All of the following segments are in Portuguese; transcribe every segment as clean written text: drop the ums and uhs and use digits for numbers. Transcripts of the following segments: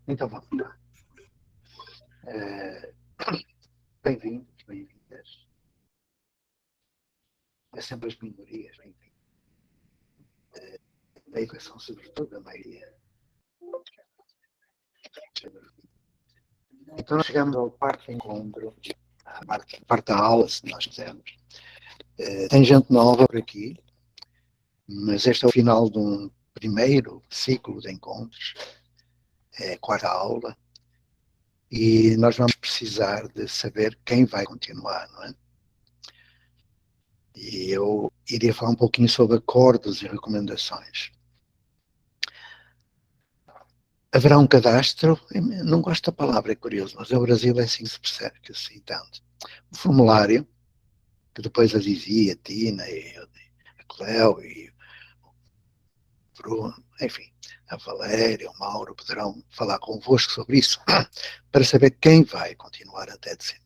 Então vamos lá. Eh, Bem-vindos, bem-vindas. É sempre as minorias, bem-vindos. Da educação, sobretudo, a maioria. Então nós chegamos ao quarto encontro, à parte da aula, se nós quisermos. Tem gente nova por aqui, mas este é o final de um primeiro ciclo de encontros, é a quarta aula, e nós vamos precisar de saber quem vai continuar, não é? E eu iria falar um pouquinho sobre acordos e recomendações. Haverá um cadastro, não gosto da palavra, é curioso, mas no Brasil é assim que se percebe, que se entende. Um formulário, que depois a Zizi, a Tina, e a Cléo e o Bruno, enfim, a Valéria, o Mauro, poderão falar convosco sobre isso, para saber quem vai continuar até dezembro.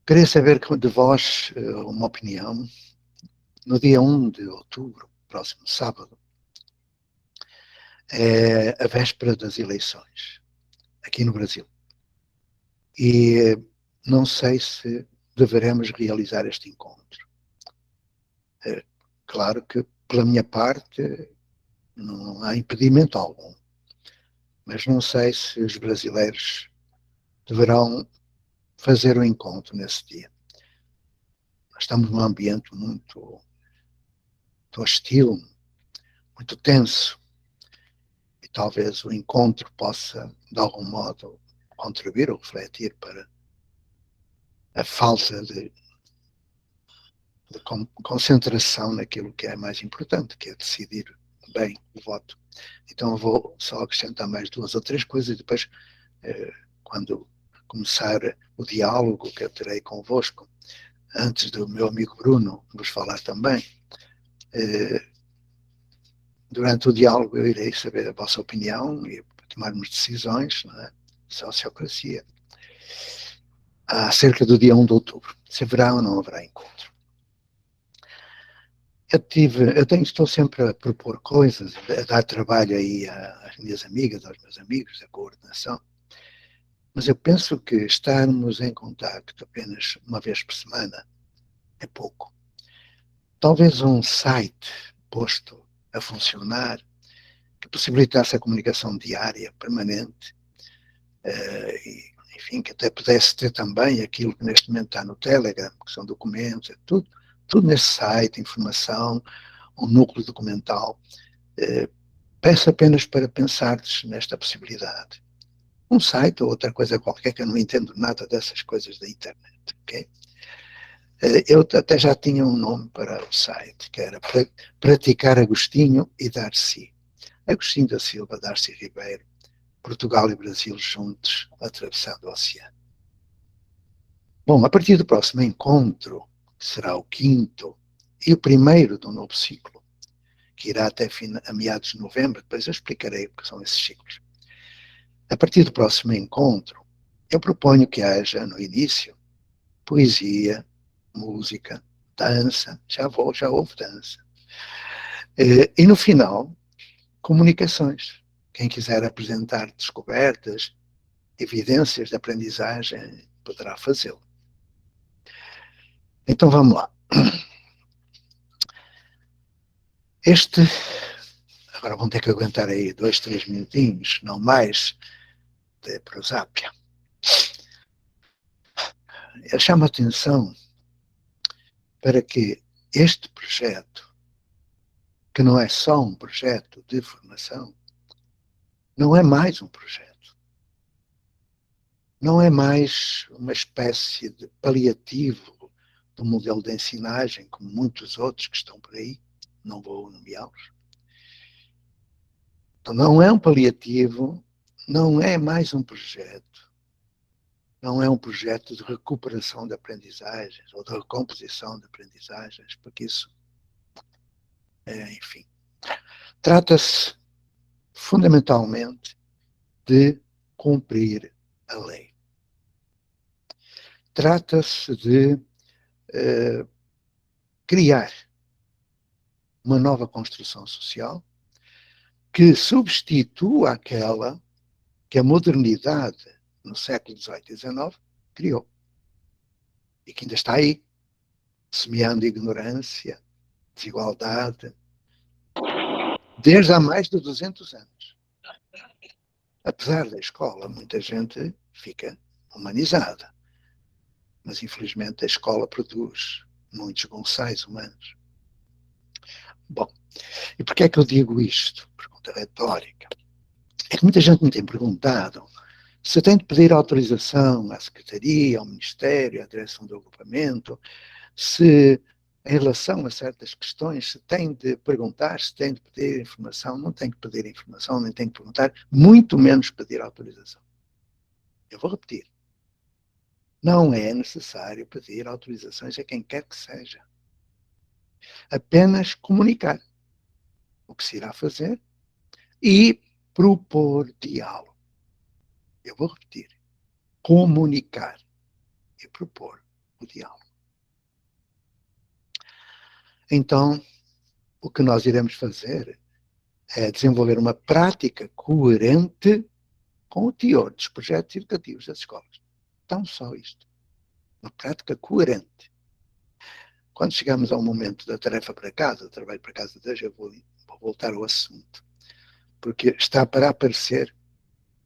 Queria saber de vós uma opinião. No dia 1 de outubro, próximo sábado, é a véspera das eleições, aqui no Brasil. E não sei se deveremos realizar este encontro. Claro que, pela minha parte, não há impedimento algum, mas não sei se os brasileiros deverão fazer o encontro nesse dia. Estamos num ambiente muito hostil, muito tenso, e talvez o encontro possa, de algum modo, contribuir ou refletir para a falta de concentração naquilo que é mais importante, que é decidir bem o voto. Então eu vou só acrescentar mais duas ou três coisas e depois, quando começar o diálogo que eu terei convosco, antes do meu amigo Bruno vos falar também, durante o diálogo eu irei saber a vossa opinião e tomarmos decisões, não é? Sociocracia, acerca do dia 1 de outubro, se haverá ou não haverá encontro. Estou sempre a propor coisas, a dar trabalho aí às minhas amigas, aos meus amigos, a coordenação, mas eu penso que estarmos em contacto apenas uma vez por semana é pouco. Talvez um site posto a funcionar que possibilitasse a comunicação diária, permanente, enfim, que até pudesse ter também aquilo que neste momento está no Telegram, que são documentos, tudo nesse site, informação, um núcleo documental. Peço apenas para pensares nesta possibilidade. Um site ou outra coisa qualquer, que eu não entendo nada dessas coisas da internet, ok? Eu até já tinha um nome para o site, que era Praticar Agostinho e Darcy. Agostinho da Silva, Darcy Ribeiro, Portugal e Brasil juntos, atravessando o oceano. Bom, a partir do próximo encontro, que será o quinto e o primeiro do novo ciclo, que irá até a meados de novembro, depois eu explicarei o que são esses ciclos. A partir do próximo encontro, eu proponho que haja, no início, poesia, música, dança, já houve dança. E no final, comunicações. Quem quiser apresentar descobertas, evidências de aprendizagem, poderá fazê-lo. Então vamos lá. Agora vão ter que aguentar aí 2, 3 minutinhos, não mais, de prosápia. Eu chamo a atenção para que este projeto, que não é só um projeto de formação, não é mais um projeto. Não é mais uma espécie de paliativo do modelo de ensinagem, como muitos outros que estão por aí, não vou nomeá-los. Então, não é um paliativo, não é mais um projeto, não é um projeto de recuperação de aprendizagens ou de recomposição de aprendizagens, porque isso, enfim. Trata-se fundamentalmente de cumprir a lei. Trata-se de criar uma nova construção social que substitua aquela que a modernidade no século XVIII e XIX criou. E que ainda está aí, semeando ignorância, desigualdade, desde há mais de 200 anos. Apesar da escola, muita gente fica humanizada. Mas, infelizmente, a escola produz muitos bonsais humanos. Bom, e porquê é que eu digo isto? Pergunta retórica. É que muita gente me tem perguntado se tem de pedir autorização à Secretaria, ao Ministério, à Direção do Agrupamento, se, em relação a certas questões, se tem de perguntar, se tem de pedir informação. Não tem que pedir informação, nem tem que perguntar, muito menos pedir autorização. Eu vou repetir. Não é necessário pedir autorizações a quem quer que seja. Apenas comunicar o que se irá fazer e propor diálogo. Eu vou repetir. Comunicar e propor o diálogo. Então, o que nós iremos fazer é desenvolver uma prática coerente com o teor dos projetos educativos das escolas. Tão só isto. Uma prática coerente. Quando chegamos ao momento da tarefa para casa, do trabalho para casa de hoje, eu vou voltar ao assunto. Porque está para aparecer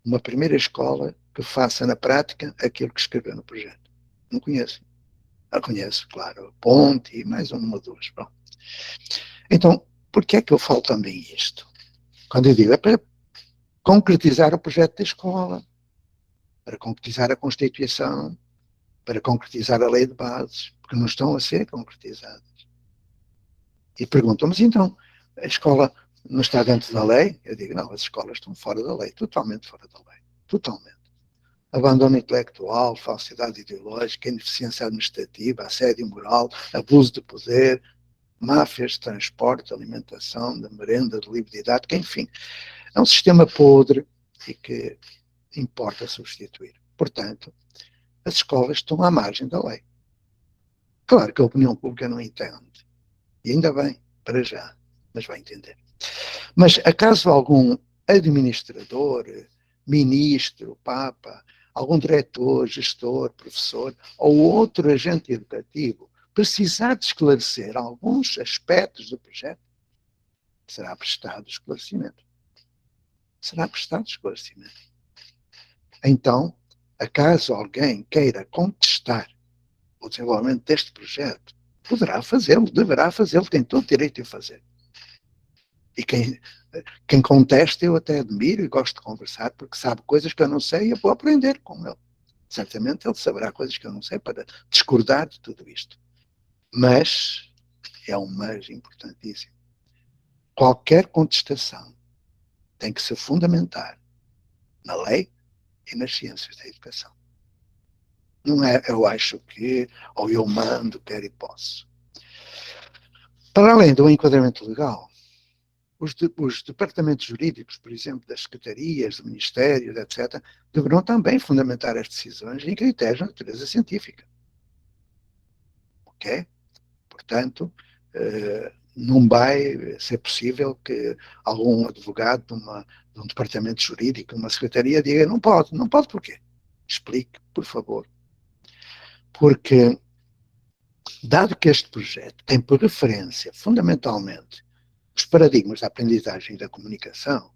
uma primeira escola que faça na prática aquilo que escreveu no projeto. Não conheço. Eu conheço, claro, a Ponte e mais uma ou duas. Bom. Então, por que é que eu falo também isto? Quando eu digo, é para concretizar o projeto da escola, para concretizar a Constituição, para concretizar a lei de bases, porque não estão a ser concretizadas. E perguntam, mas então, a escola não está dentro da lei? Eu digo, não, as escolas estão fora da lei, totalmente fora da lei, totalmente. Abandono intelectual, falsidade ideológica, ineficiência administrativa, assédio moral, abuso de poder, máfias de transporte, alimentação, de merenda, de livre didática, enfim. É um sistema podre e que importa substituir. Portanto, as escolas estão à margem da lei. Claro que a opinião pública não entende. E ainda bem, para já, mas vai entender. Mas acaso algum administrador, ministro, papa, algum diretor, gestor, professor ou outro agente educativo precisar de esclarecer alguns aspectos do projeto, será prestado esclarecimento. Será prestado esclarecimento. Então, acaso alguém queira contestar o desenvolvimento deste projeto, poderá fazê-lo, deverá fazê-lo, tem todo o direito de o fazer. E quem contesta eu até admiro e gosto de conversar, porque sabe coisas que eu não sei e eu vou aprender com ele. Certamente ele saberá coisas que eu não sei para discordar de tudo isto. Mas, é um mas importantíssimo, qualquer contestação tem que se fundamentar na lei e nas ciências da educação. Não é eu acho que, ou eu mando, quero e posso. Para além do enquadramento legal, os departamentos jurídicos, por exemplo, das secretarias, do Ministério, etc., deverão também fundamentar as decisões em critérios de natureza científica. Ok? Portanto, não vai ser possível que algum advogado de um departamento jurídico, de uma secretaria, diga não pode. Não pode porquê? Explique, por favor. Porque, dado que este projeto tem por referência, fundamentalmente, os paradigmas da aprendizagem e da comunicação,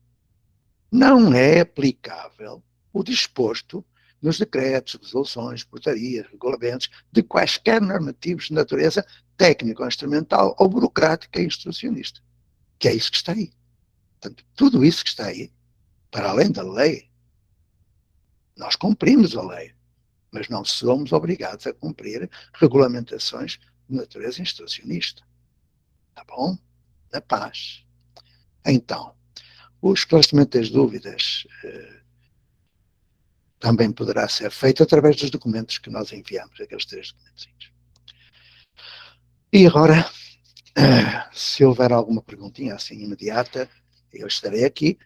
não é aplicável o disposto nos decretos, resoluções, portarias, regulamentos, de quaisquer normativos de natureza técnico-instrumental ou burocrática e instrucionista. Que é isso que está aí. Portanto, tudo isso que está aí, para além da lei, nós cumprimos a lei, mas não somos obrigados a cumprir regulamentações de natureza instrucionista. Tá bom? Na paz. Então, o esclarecimento das dúvidas também poderá ser feito através dos documentos que nós enviamos, aqueles 3 documentos. E agora, se houver alguma perguntinha assim imediata, eu estarei aqui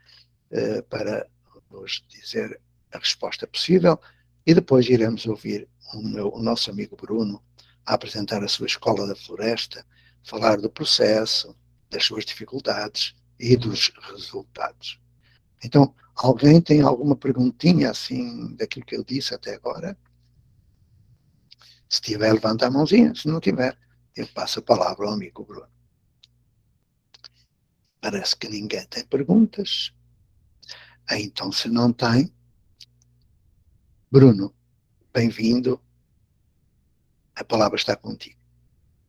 para vos dizer a resposta possível e depois iremos ouvir o nosso amigo Bruno a apresentar a sua Escola da Floresta, falar do processo, das suas dificuldades e dos resultados. Então, alguém tem alguma perguntinha assim daquilo que eu disse até agora? Se tiver, levanta a mãozinha. Se não tiver, eu passo a palavra ao amigo Bruno. Parece que ninguém tem perguntas. Então, se não tem, Bruno, bem-vindo. A palavra está contigo.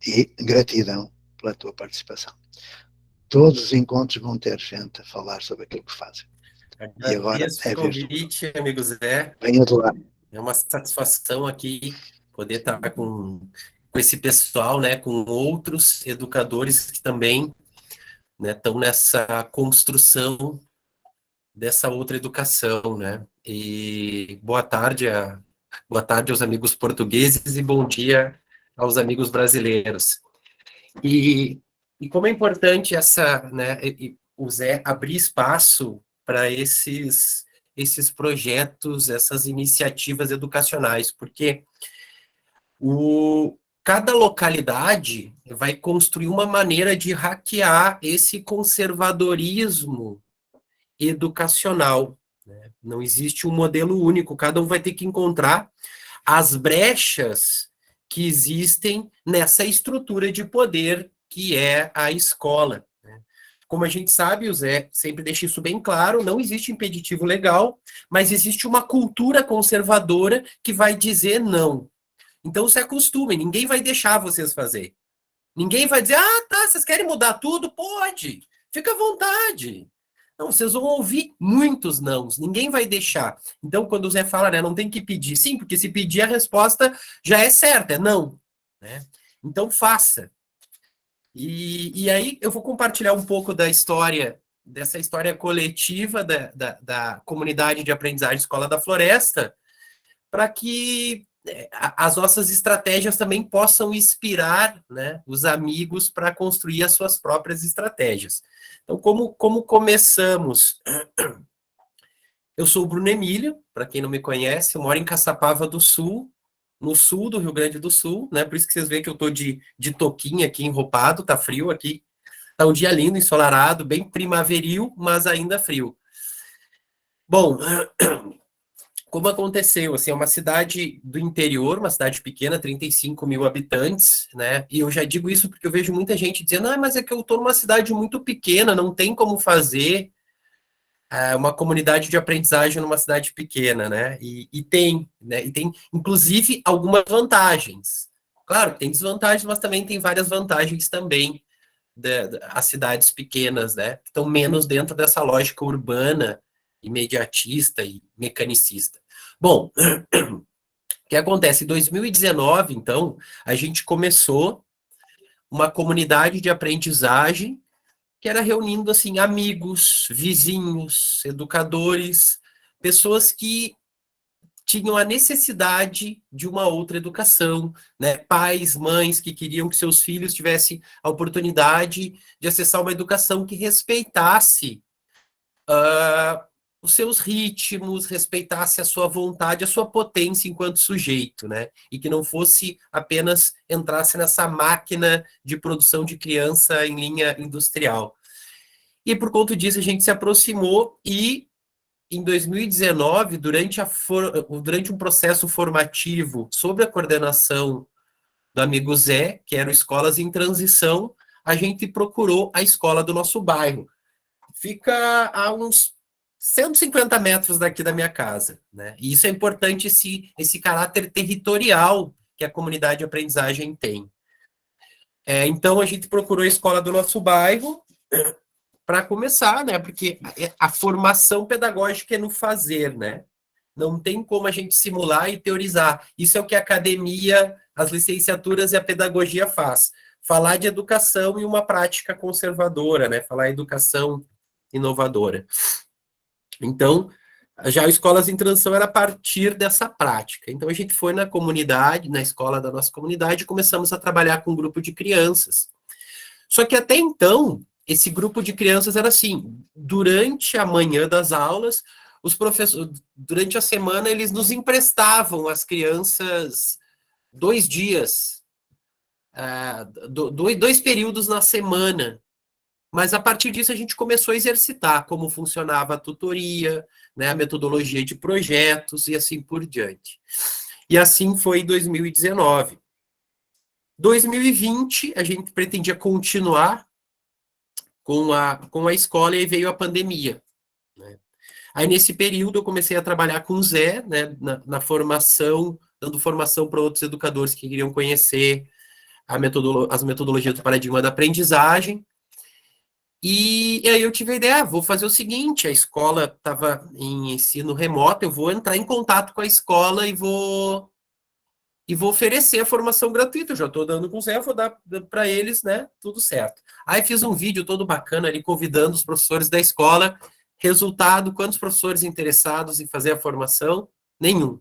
E gratidão pela tua participação. Todos os encontros vão ter gente a falar sobre aquilo que fazem. E agora Agradeço é o a vez do convite, amigo Zé. Venha de lá. É uma satisfação aqui poder estar com esse pessoal, né, com outros educadores que também, né, estão nessa construção dessa outra educação, né? E boa tarde aos amigos portugueses e bom dia aos amigos brasileiros. E, e como é importante né, o Zé abrir espaço para esses projetos, essas iniciativas educacionais, porque cada localidade vai construir uma maneira de hackear esse conservadorismo educacional, né? Não existe um modelo único, cada um vai ter que encontrar as brechas que existem nessa estrutura de poder que é a escola, né? Como a gente sabe, o Zé sempre deixa isso bem claro, não existe impeditivo legal, mas existe uma cultura conservadora que vai dizer não. Então se acostumem, ninguém vai deixar vocês fazer. Ninguém vai dizer, ah, tá, vocês querem mudar tudo? Pode, fica à vontade. Não, vocês vão ouvir muitos nãos, ninguém vai deixar. Então, quando o Zé fala, né, não tem que pedir, sim, porque se pedir a resposta já é certa, é não, né? Então, faça. E aí eu vou compartilhar um pouco da história, dessa história coletiva da comunidade de aprendizagem Escola da Floresta, para que as nossas estratégias também possam inspirar, né, os amigos para construir as suas próprias estratégias. Então, como começamos? Eu sou o Bruno Emílio, para quem não me conhece, eu moro em Caçapava do Sul, no sul do Rio Grande do Sul, né? Por isso que vocês veem que eu estou de toquinha aqui, enropado, tá frio aqui. Tá um dia lindo, ensolarado, bem primaveril, mas ainda frio. Bom, como aconteceu, assim, é uma cidade do interior, uma cidade pequena, 35 mil habitantes, né? E eu já digo isso porque eu vejo muita gente dizendo, ah, mas é que eu estou numa cidade muito pequena, não tem como fazer uma comunidade de aprendizagem numa cidade pequena, né? E tem, né? E tem, inclusive, algumas vantagens. Claro, tem desvantagens, mas também tem várias vantagens também as cidades pequenas, né? Que estão menos dentro dessa lógica urbana, imediatista e mecanicista. Bom, o que acontece? Em 2019, então, a gente começou uma comunidade de aprendizagem que era reunindo, assim, amigos, vizinhos, educadores, pessoas que tinham a necessidade de uma outra educação, né? Pais, mães que queriam que seus filhos tivessem a oportunidade de acessar uma educação que respeitasse os seus ritmos, respeitasse a sua vontade, a sua potência enquanto sujeito, né? E que não fosse apenas entrasse nessa máquina de produção de criança em linha industrial. E por conta disso a gente se aproximou e em 2019, durante um processo formativo sobre a coordenação do amigo Zé, que era o Escolas em Transição, a gente procurou a escola do nosso bairro. Fica a uns 150 metros daqui da minha casa, né? E isso é importante, esse caráter territorial que a comunidade de aprendizagem tem. Então, a gente procurou a escola do nosso bairro para começar, né? Porque a formação pedagógica é no fazer, né? Não tem como a gente simular e teorizar. Isso é o que a academia, as licenciaturas e a pedagogia faz. Falar de educação e uma prática conservadora, né? Falar educação inovadora. Então, já a Escolas em Transição era a partir dessa prática. Então, a gente foi na comunidade, na escola da nossa comunidade, e começamos a trabalhar com um grupo de crianças. Só que até então, esse grupo de crianças era assim, durante a manhã das aulas, os professores, durante a semana, eles nos emprestavam as crianças 2 dias, dois períodos na semana, Mas a partir disso a gente começou a exercitar como funcionava a tutoria, né, a metodologia de projetos e assim por diante. E assim foi em 2019. 2020, a gente pretendia continuar com a escola e aí veio a pandemia, né? Aí, nesse período, eu comecei a trabalhar com o Zé, né, na formação, dando formação para outros educadores que queriam conhecer as metodologias do paradigma da aprendizagem. E aí eu tive a ideia, vou fazer o seguinte, a escola estava em ensino remoto, eu vou entrar em contato com a escola e vou oferecer a formação gratuita. Eu já estou dando com o Zé, vou dar para eles, né? Tudo certo. Aí fiz um vídeo todo bacana ali, convidando os professores da escola. Resultado, quantos professores interessados em fazer a formação? Nenhum.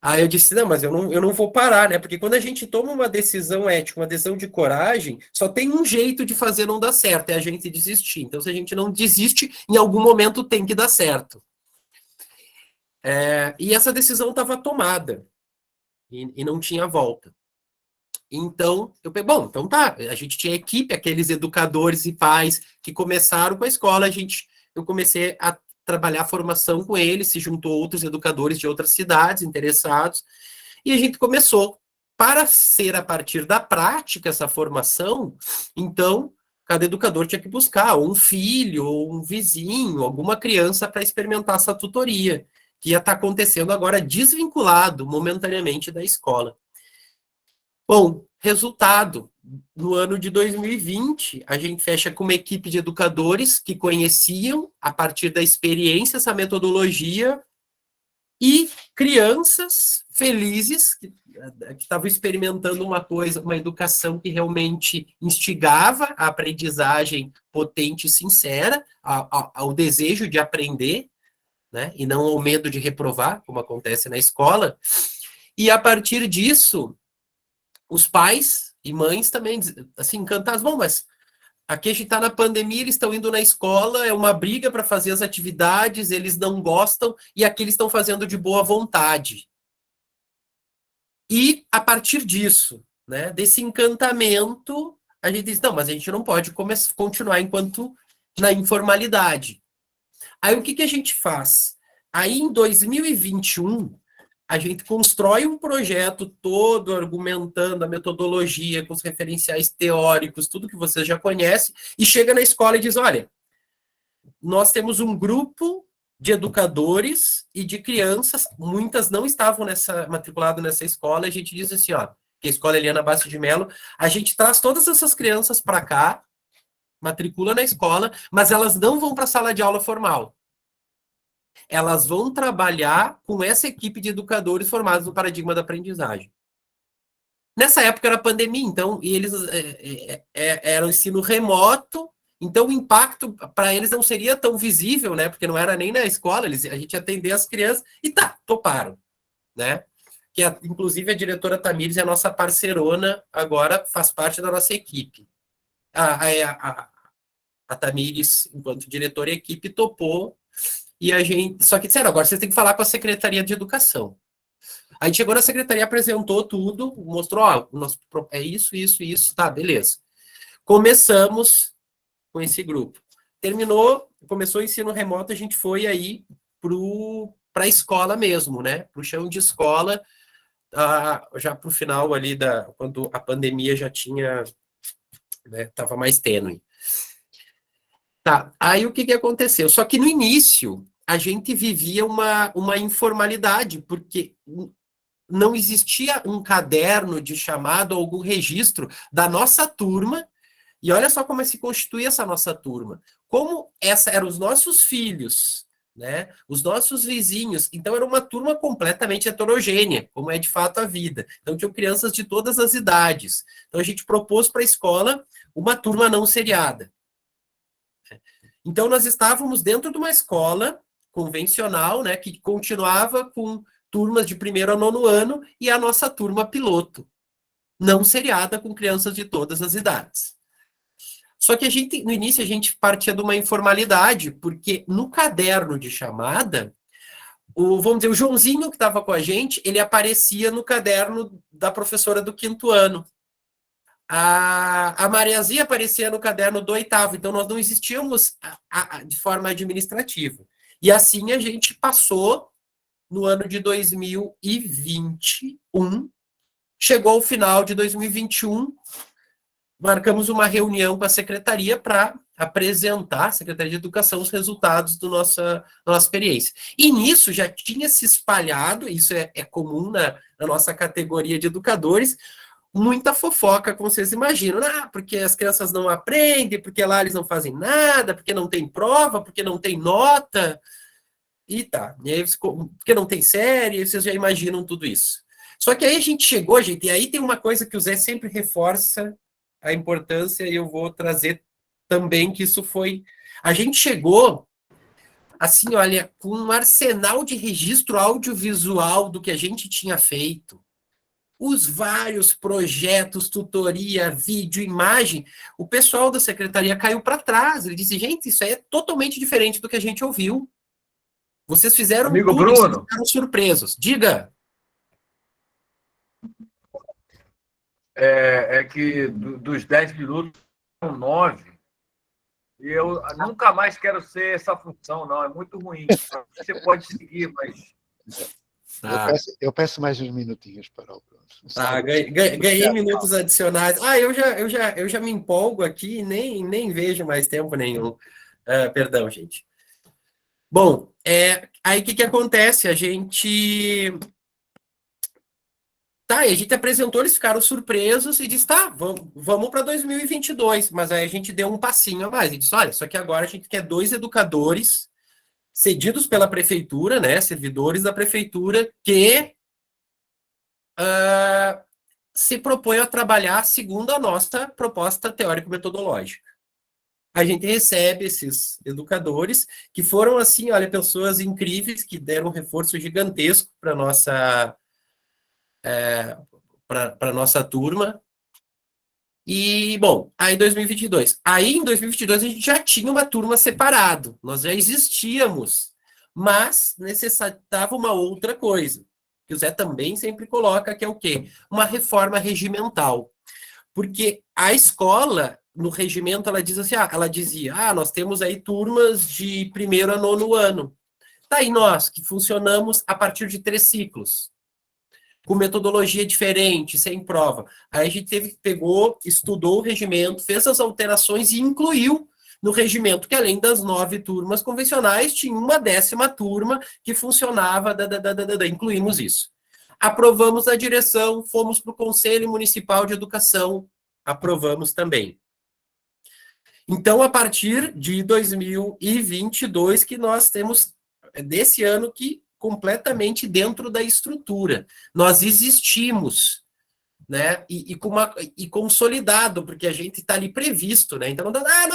Aí eu disse, não, mas eu não vou parar, né? Porque quando a gente toma uma decisão ética, uma decisão de coragem, só tem um jeito de fazer não dar certo, é a gente desistir. Então, se a gente não desiste, em algum momento tem que dar certo. E essa decisão estava tomada e não tinha volta. Então, eu pensei, bom, então tá, a gente tinha equipe, aqueles educadores e pais que começaram com a escola, eu comecei a trabalhar a formação com eles, se juntou outros educadores de outras cidades interessados, e a gente começou. Para ser a partir da prática essa formação, então, cada educador tinha que buscar ou um filho, ou um vizinho, alguma criança para experimentar essa tutoria, que ia estar acontecendo agora desvinculado momentaneamente da escola. Bom, resultado. No ano de 2020, a gente fecha com uma equipe de educadores que conheciam, a partir da experiência, essa metodologia, e crianças felizes que estavam experimentando uma coisa, uma educação que realmente instigava a aprendizagem potente e sincera, ao desejo de aprender, né, e não ao medo de reprovar, como acontece na escola. E a partir disso, os pais e mães também, assim, encantados. Bom, mas aqui a gente está na pandemia, eles estão indo na escola, é uma briga para fazer as atividades, eles não gostam, e aqui eles estão fazendo de boa vontade. E a partir disso, né, desse encantamento, a gente diz, não, mas a gente não pode continuar enquanto na informalidade. Aí o que a gente faz? Aí em 2021, a gente constrói um projeto todo argumentando a metodologia, com os referenciais teóricos, tudo que vocês já conhecem, e chega na escola e diz, olha, nós temos um grupo de educadores e de crianças, muitas não estavam matriculado nessa escola, a gente diz assim, ó, que a escola Eliana Bastos de Mello, a gente traz todas essas crianças para cá, matricula na escola, mas elas não vão para a sala de aula formal. Elas vão trabalhar com essa equipe de educadores formados no paradigma da aprendizagem. Nessa época era pandemia, então, e eles era um ensino remoto, então o impacto para eles não seria tão visível, né? Porque não era nem na escola, a gente atender as crianças e toparam, né? Que inclusive a diretora Tamires é a nossa parceirona, agora faz parte da nossa equipe. A Tamires, enquanto diretora e equipe, topou. E a gente. Só que disseram, agora vocês têm que falar com a Secretaria de Educação. A gente chegou na secretaria, apresentou tudo, mostrou, ó, é isso, tá, beleza. Começamos com esse grupo. Começou o ensino remoto, a gente foi aí para a escola mesmo, né? Para o chão de escola, já para o final ali, quando a pandemia já tinha, né, estava mais tênue. Tá, aí o que aconteceu? Só que no início, a gente vivia uma informalidade, porque não existia um caderno de chamado, algum registro da nossa turma, e olha só como se constituía essa nossa turma. Como eram os nossos filhos, né? Os nossos vizinhos. Então, era uma turma completamente heterogênea, como é de fato a vida. Então, tinham crianças de todas as idades. Então, a gente propôs para a escola uma turma não seriada. Então, nós estávamos dentro de uma escola convencional, né, que continuava com turmas de 1º a 9º ano e a nossa turma piloto, não seriada, com crianças de todas as idades. Só que no início, a gente partia de uma informalidade, porque no caderno de chamada, vamos dizer, o Joãozinho que estava com a gente, ele aparecia no caderno da professora do 5º ano. a Mariazinha aparecia no caderno do 8º, então nós não existíamos de forma administrativa. E assim a gente passou no ano de 2021, chegou ao final de 2021, marcamos uma reunião com a secretaria para apresentar, a Secretaria de Educação, os resultados da nossa experiência. E nisso já tinha se espalhado, isso é comum na nossa categoria de educadores, muita fofoca, como vocês imaginam. Porque as crianças não aprendem, porque lá eles não fazem nada, porque não tem prova, porque não tem nota, e tá. E aí, porque não tem série, vocês já imaginam tudo isso. Só que aí a gente chegou, gente, e aí tem uma coisa que o Zé sempre reforça a importância, e eu vou trazer também que isso foi... A gente chegou, assim, olha, com um arsenal de registro audiovisual do que a gente tinha feito, os vários projetos, tutoria, vídeo, imagem, o pessoal da secretaria caiu para trás. Ele disse, gente, isso aí é totalmente diferente do que a gente ouviu. Vocês fizeram Amigo tudo, Bruno, vocês ficaram surpresos. Diga. é que dos 10 minutos são 9. E eu nunca mais quero ser essa função, não. É muito ruim. Você pode seguir, mas... Eu peço mais uns minutinhos para o Bruno. Ganhei minutos adicionais. Eu já me empolgo aqui e nem vejo mais tempo nenhum. Perdão, gente. Bom, aí o que acontece? A gente apresentou, eles ficaram surpresos e disse, tá, vamos para 2022. Mas aí a gente deu um passinho a mais. E disse, olha, só que agora a gente quer 2 educadores cedidos pela prefeitura, né, servidores da prefeitura, que se propõe a trabalhar segundo a nossa proposta teórico-metodológica. A gente recebe esses educadores, que foram, assim, olha, pessoas incríveis, que deram um reforço gigantesco para a nossa turma. E, bom, aí em 2022. Aí em 2022 a gente já tinha uma turma separado, nós já existíamos, mas necessitava uma outra coisa, que o Zé também sempre coloca, que é o quê? Uma reforma regimental. Porque a escola, no regimento, ela diz assim, ela dizia, nós temos aí turmas de 1º a 9º ano. Tá aí nós, que funcionamos a partir de 3 ciclos, com metodologia diferente, sem prova. Aí a gente pegou, estudou o regimento, fez as alterações e incluiu no regimento que, além das 9 turmas convencionais, tinha uma 10ª turma que funcionava, incluímos isso. Aprovamos a direção, fomos para o Conselho Municipal de Educação, aprovamos também. Então, a partir de 2022, que nós temos, desse ano, que completamente dentro da estrutura. Nós existimos, né? E consolidado, porque a gente está ali previsto, né? Então, não dá,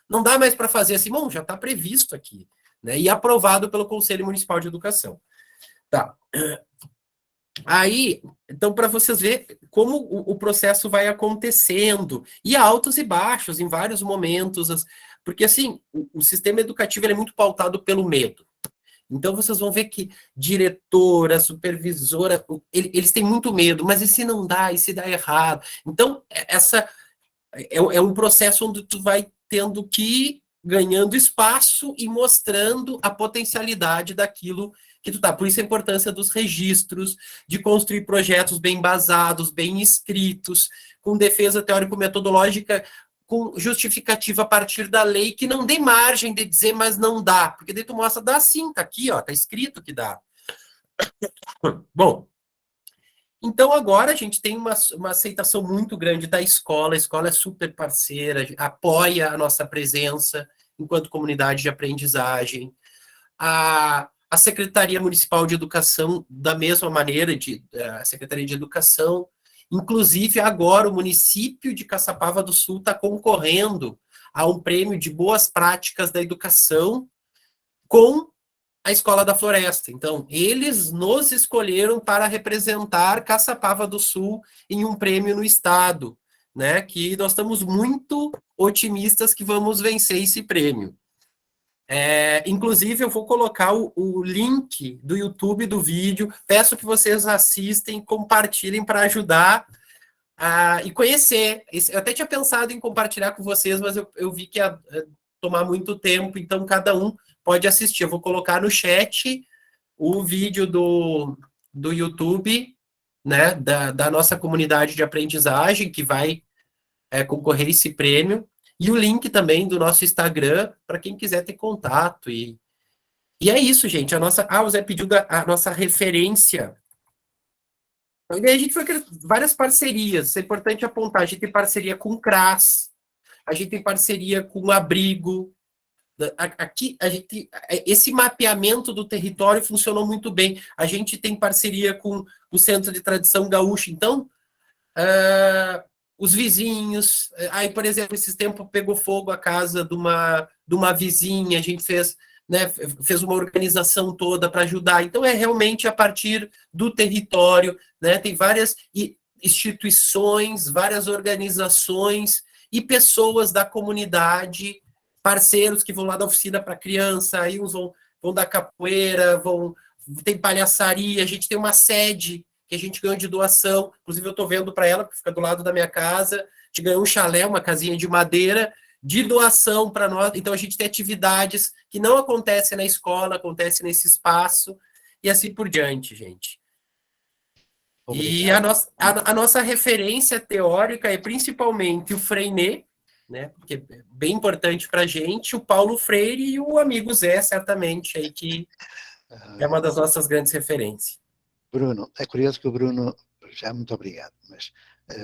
não dá mais para fazer assim, bom, já está previsto aqui, né? E aprovado pelo Conselho Municipal de Educação. Tá. Aí, então, para vocês verem como o processo vai acontecendo, e altos e baixos em vários momentos, porque, assim, o sistema educativo ele é muito pautado pelo medo. Então, vocês vão ver que diretora, supervisora, eles têm muito medo, mas e se não dá, e se dá errado? Então, essa é um processo onde tu vai tendo que ir ganhando espaço e mostrando a potencialidade daquilo que tu tá. Por isso a importância dos registros, de construir projetos bem embasados, bem escritos, com defesa teórico-metodológica, com justificativa a partir da lei, que não dê margem de dizer, mas não dá. Porque daí tu mostra, dá sim, tá aqui, ó, tá escrito que dá. Bom, então agora a gente tem uma aceitação muito grande da escola, a escola é super parceira, apoia a nossa presença enquanto comunidade de aprendizagem. A Secretaria Municipal de Educação, da mesma maneira, a Secretaria de Educação. Inclusive, agora o município de Caçapava do Sul está concorrendo a um prêmio de boas práticas da educação com a Escola da Floresta. Então, eles nos escolheram para representar Caçapava do Sul em um prêmio no estado, né? Que nós estamos muito otimistas que vamos vencer esse prêmio. Inclusive, eu vou colocar o link do YouTube do vídeo. Peço que vocês assistem, compartilhem para ajudar e conhecer. Eu até tinha pensado em compartilhar com vocês, mas eu vi que ia tomar muito tempo, então cada um pode assistir. Eu vou colocar no chat o vídeo do YouTube, né, da nossa comunidade de aprendizagem, que vai concorrer a esse prêmio, e o link também do nosso Instagram, para quem quiser ter contato. E é isso, gente. O Zé pediu a nossa referência. E aí a gente foi criando várias parcerias. Isso é importante apontar. A gente tem parceria com o CRAS, a gente tem parceria com o Abrigo. Aqui, esse mapeamento do território funcionou muito bem. A gente tem parceria com o Centro de Tradição Gaúcha. Então, os vizinhos. Aí, por exemplo, esses tempos pegou fogo a casa de uma vizinha, a gente fez, né, fez uma organização toda para ajudar. Então, é realmente a partir do território, né? Tem várias instituições, várias organizações e pessoas da comunidade, parceiros que vão lá da oficina para criança, aí uns vão dar capoeira, tem palhaçaria, a gente tem uma sede que a gente ganhou de doação, inclusive eu estou vendo para ela, porque fica do lado da minha casa, a gente ganhou um chalé, uma casinha de madeira, de doação para nós. Então a gente tem atividades que não acontecem na escola, acontecem nesse espaço, e assim por diante, gente. Obrigado. E a nossa referência teórica é principalmente o Freinet, né, porque é bem importante para a gente, o Paulo Freire e o amigo Zé, certamente, aí, que é uma das nossas grandes referências. Bruno, é curioso que o Bruno, já muito obrigado, mas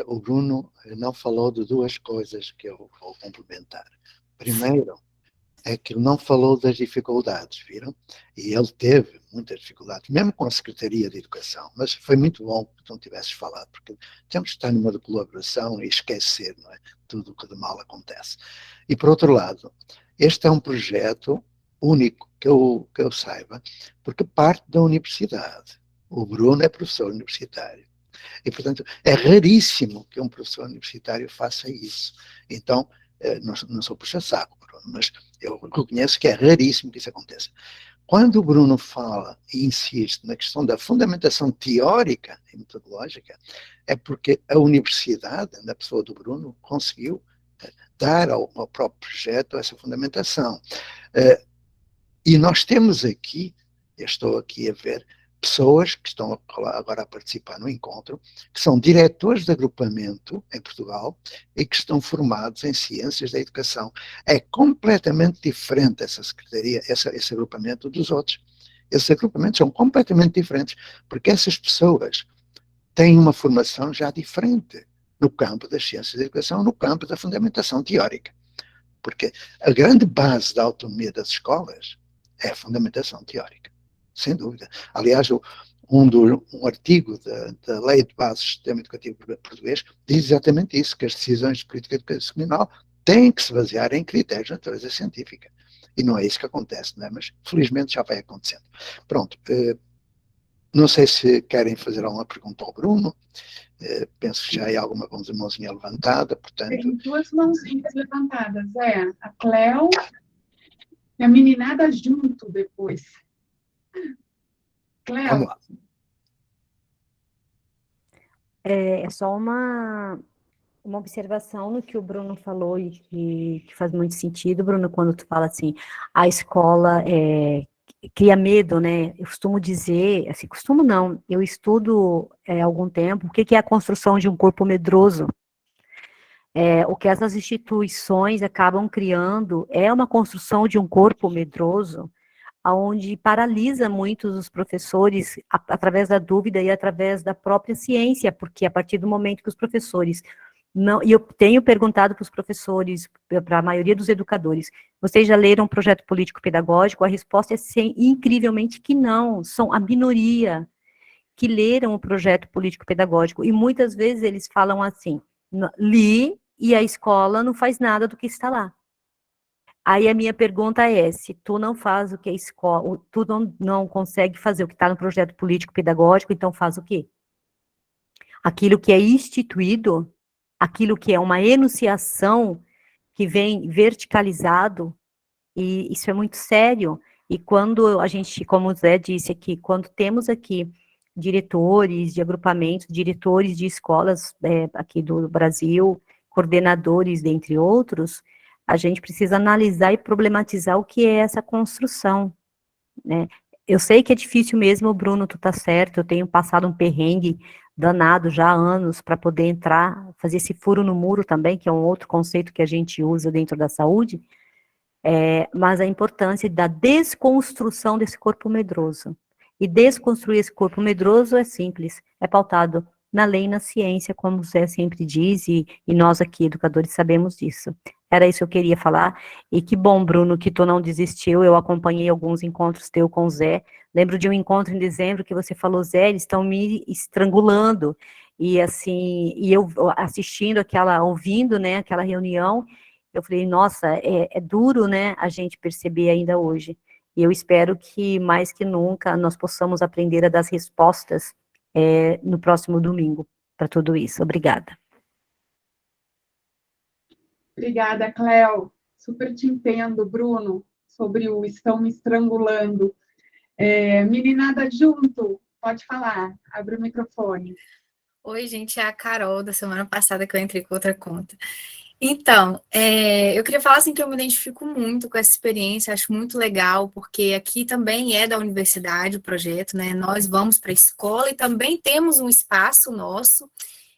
o Bruno não falou de duas coisas que eu vou complementar. Primeiro, é que ele não falou das dificuldades, viram? E ele teve muitas dificuldades, mesmo com a Secretaria de Educação, mas foi muito bom que tu não tivesses falado, porque temos que estar numa colaboração e esquecer, não é? Tudo o que de mal acontece. E, por outro lado, este é um projeto único, que eu saiba, porque parte da universidade. O Bruno é professor universitário. E, portanto, é raríssimo que um professor universitário faça isso. Então, não sou puxa-saco, Bruno, mas eu reconheço que é raríssimo que isso aconteça. Quando o Bruno fala e insiste na questão da fundamentação teórica e metodológica, é porque a universidade, na pessoa do Bruno, conseguiu dar ao próprio projeto essa fundamentação. E nós temos aqui, eu estou aqui a ver, pessoas que estão agora a participar no encontro, que são diretores de agrupamento em Portugal e que estão formados em ciências da educação. É completamente diferente essa secretaria, esse agrupamento dos outros. Esses agrupamentos são completamente diferentes, porque essas pessoas têm uma formação já diferente no campo das ciências da educação, no campo da fundamentação teórica. Porque a grande base da autonomia das escolas é a fundamentação teórica, sem dúvida. Aliás, um artigo da Lei de Bases do Sistema Educativo Português diz exatamente isso, que as decisões de política educacional têm que se basear em critérios de natureza científica. E não é isso que acontece, não é? Mas felizmente já vai acontecendo. Pronto, não sei se querem fazer alguma pergunta ao Bruno, penso que já há alguma mãozinha levantada, portanto... Tem duas mãozinhas levantadas, a Cleo e a meninada junto depois. Cleo. Vamos lá. É só uma observação no que o Bruno falou e que faz muito sentido, Bruno, quando tu fala assim, a escola cria medo, né? Eu costumo dizer, assim, costumo não, eu estudo há algum tempo, o que é a construção de um corpo medroso. O que essas instituições acabam criando é uma construção de um corpo medroso, onde paralisa muitos os professores através da dúvida e através da própria ciência, porque a partir do momento que os professores não, e eu tenho perguntado para os professores, para a maioria dos educadores, vocês já leram um projeto político-pedagógico? A resposta é incrivelmente que não, são a minoria que leram o projeto político-pedagógico, e muitas vezes eles falam assim, li e a escola não faz nada do que está lá. Aí a minha pergunta é, se tu não faz o que a escola, tu não consegue fazer o que está no projeto político-pedagógico, então faz o quê? Aquilo que é instituído, aquilo que é uma enunciação que vem verticalizado, e isso é muito sério. E quando a gente, como o Zé disse aqui, quando temos aqui diretores de agrupamentos, diretores de escolas aqui do Brasil, coordenadores, dentre outros, a gente precisa analisar e problematizar o que é essa construção, né? Eu sei que é difícil mesmo, Bruno, tu tá certo, eu tenho passado um perrengue danado já há anos para poder entrar, fazer esse furo no muro também, que é um outro conceito que a gente usa dentro da saúde, mas a importância da desconstrução desse corpo medroso. E desconstruir esse corpo medroso é simples, é pautado na lei e na ciência, como o Zé sempre diz, e nós aqui, educadores, sabemos disso. Era isso que eu queria falar, e que bom, Bruno, que tu não desistiu, eu acompanhei alguns encontros teus com o Zé, lembro de um encontro em dezembro que você falou, Zé, eles estão me estrangulando, e assim, e eu assistindo ouvindo, né, aquela reunião, eu falei, nossa, é duro, né, a gente perceber ainda hoje, e eu espero que, mais que nunca, nós possamos aprender a dar as respostas no próximo domingo, para tudo isso. Obrigada. Obrigada, Cléo. Super te entendo, Bruno, sobre o estão me estrangulando. Meninada junto, pode falar, abre o microfone. Oi, gente, é a Carol, da semana passada que eu entrei com outra conta. Então, eu queria falar assim que eu me identifico muito com essa experiência, acho muito legal, porque aqui também é da universidade o projeto, né? Nós vamos para a escola e também temos um espaço nosso.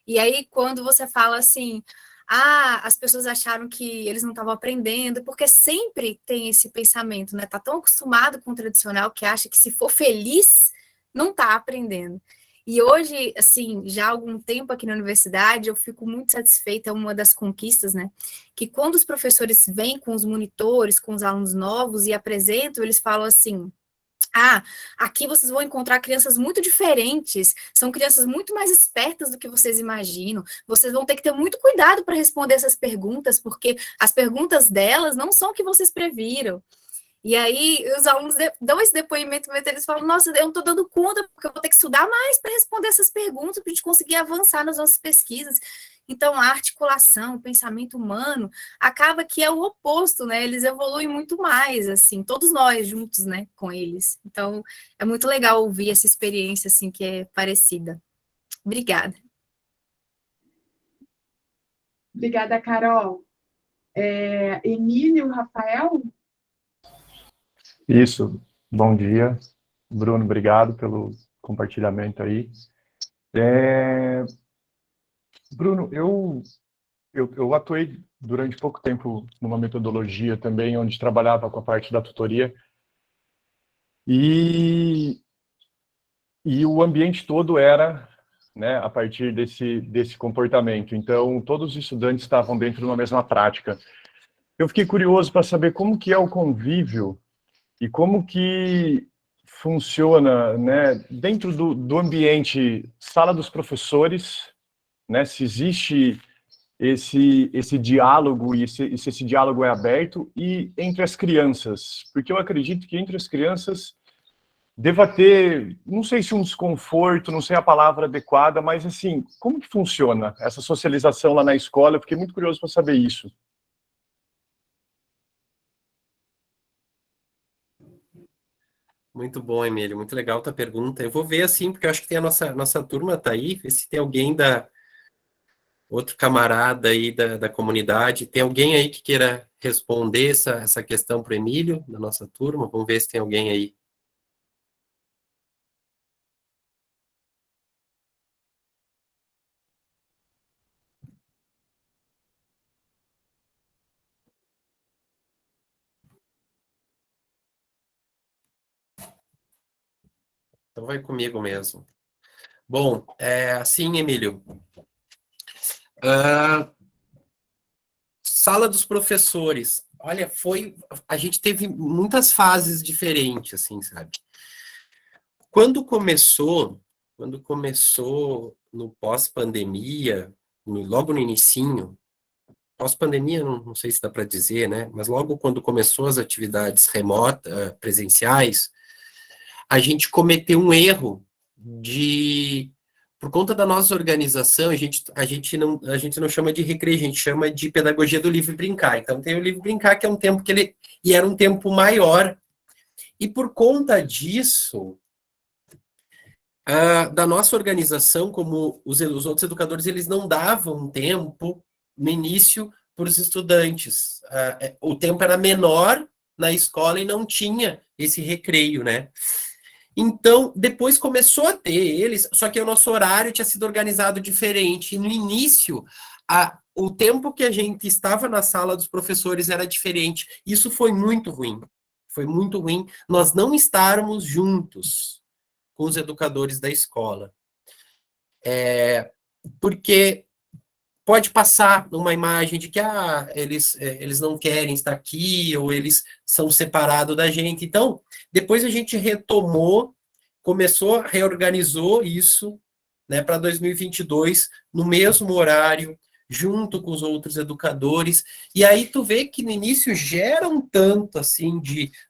E aí, quando você fala assim, as pessoas acharam que eles não estavam aprendendo, porque sempre tem esse pensamento, né? Tá tão acostumado com o tradicional que acha que se for feliz, não tá aprendendo. E hoje, assim, já há algum tempo aqui na universidade, eu fico muito satisfeita, uma das conquistas, né? Que quando os professores vêm com os monitores, com os alunos novos e apresentam, eles falam assim, aqui vocês vão encontrar crianças muito diferentes, são crianças muito mais espertas do que vocês imaginam, vocês vão ter que ter muito cuidado para responder essas perguntas, porque as perguntas delas não são o que vocês previram. E aí, os alunos dão esse depoimento, eles falam, nossa, eu não estou dando conta, porque eu vou ter que estudar mais para responder essas perguntas, para a gente conseguir avançar nas nossas pesquisas. Então, a articulação, o pensamento humano, acaba que é o oposto, né? Eles evoluem muito mais, assim, todos nós juntos, né, com eles. Então, é muito legal ouvir essa experiência, assim, que é parecida. Obrigada. Obrigada, Carol. Emílio, Rafael? Isso, bom dia. Bruno, obrigado pelo compartilhamento aí. Bruno, eu atuei durante pouco tempo numa metodologia também, onde trabalhava com a parte da tutoria, e o ambiente todo era, né, a partir desse comportamento. Então, todos os estudantes estavam dentro de uma mesma prática. Eu fiquei curioso para saber como que é o convívio e como que funciona, né, dentro do ambiente sala dos professores, né, se existe esse diálogo e se esse diálogo é aberto, e entre as crianças, porque eu acredito que entre as crianças deva ter, não sei se um desconforto, não sei a palavra adequada, mas assim, como que funciona essa socialização lá na escola? Eu fiquei muito curioso para saber isso. Muito bom, Emílio, muito legal a tua pergunta. Eu vou ver, assim, porque eu acho que tem a nossa turma tá aí, ver se tem alguém outro camarada aí da comunidade, tem alguém aí que queira responder essa questão para o Emílio, da nossa turma? Vamos ver se tem alguém aí. Então vai comigo mesmo. Bom, assim, Emílio, sala dos professores, olha, a gente teve muitas fases diferentes, assim, sabe? Quando começou no pós-pandemia, logo no inicinho, pós-pandemia, não sei se dá para dizer, né? Mas logo quando começou as atividades remotas, presenciais, a gente cometeu um erro por conta da nossa organização, a gente não chama de recreio, a gente chama de pedagogia do livre brincar. Então tem o livre brincar, que é um tempo e era um tempo maior. E por conta disso, Da nossa organização, como os outros educadores, eles não davam tempo no início para os estudantes. O tempo era menor na escola e não tinha esse recreio, né? Então, depois começou a ter eles, só que o nosso horário tinha sido organizado diferente. E no início, o tempo que a gente estava na sala dos professores era diferente. Isso foi muito ruim. Foi muito ruim nós não estarmos juntos com os educadores da escola. Porque pode passar uma imagem de que eles não querem estar aqui, ou eles são separados da gente. Então, depois a gente retomou, reorganizou isso, né, para 2022, no mesmo horário, junto com os outros educadores, e aí tu vê que no início gera um tanto, assim,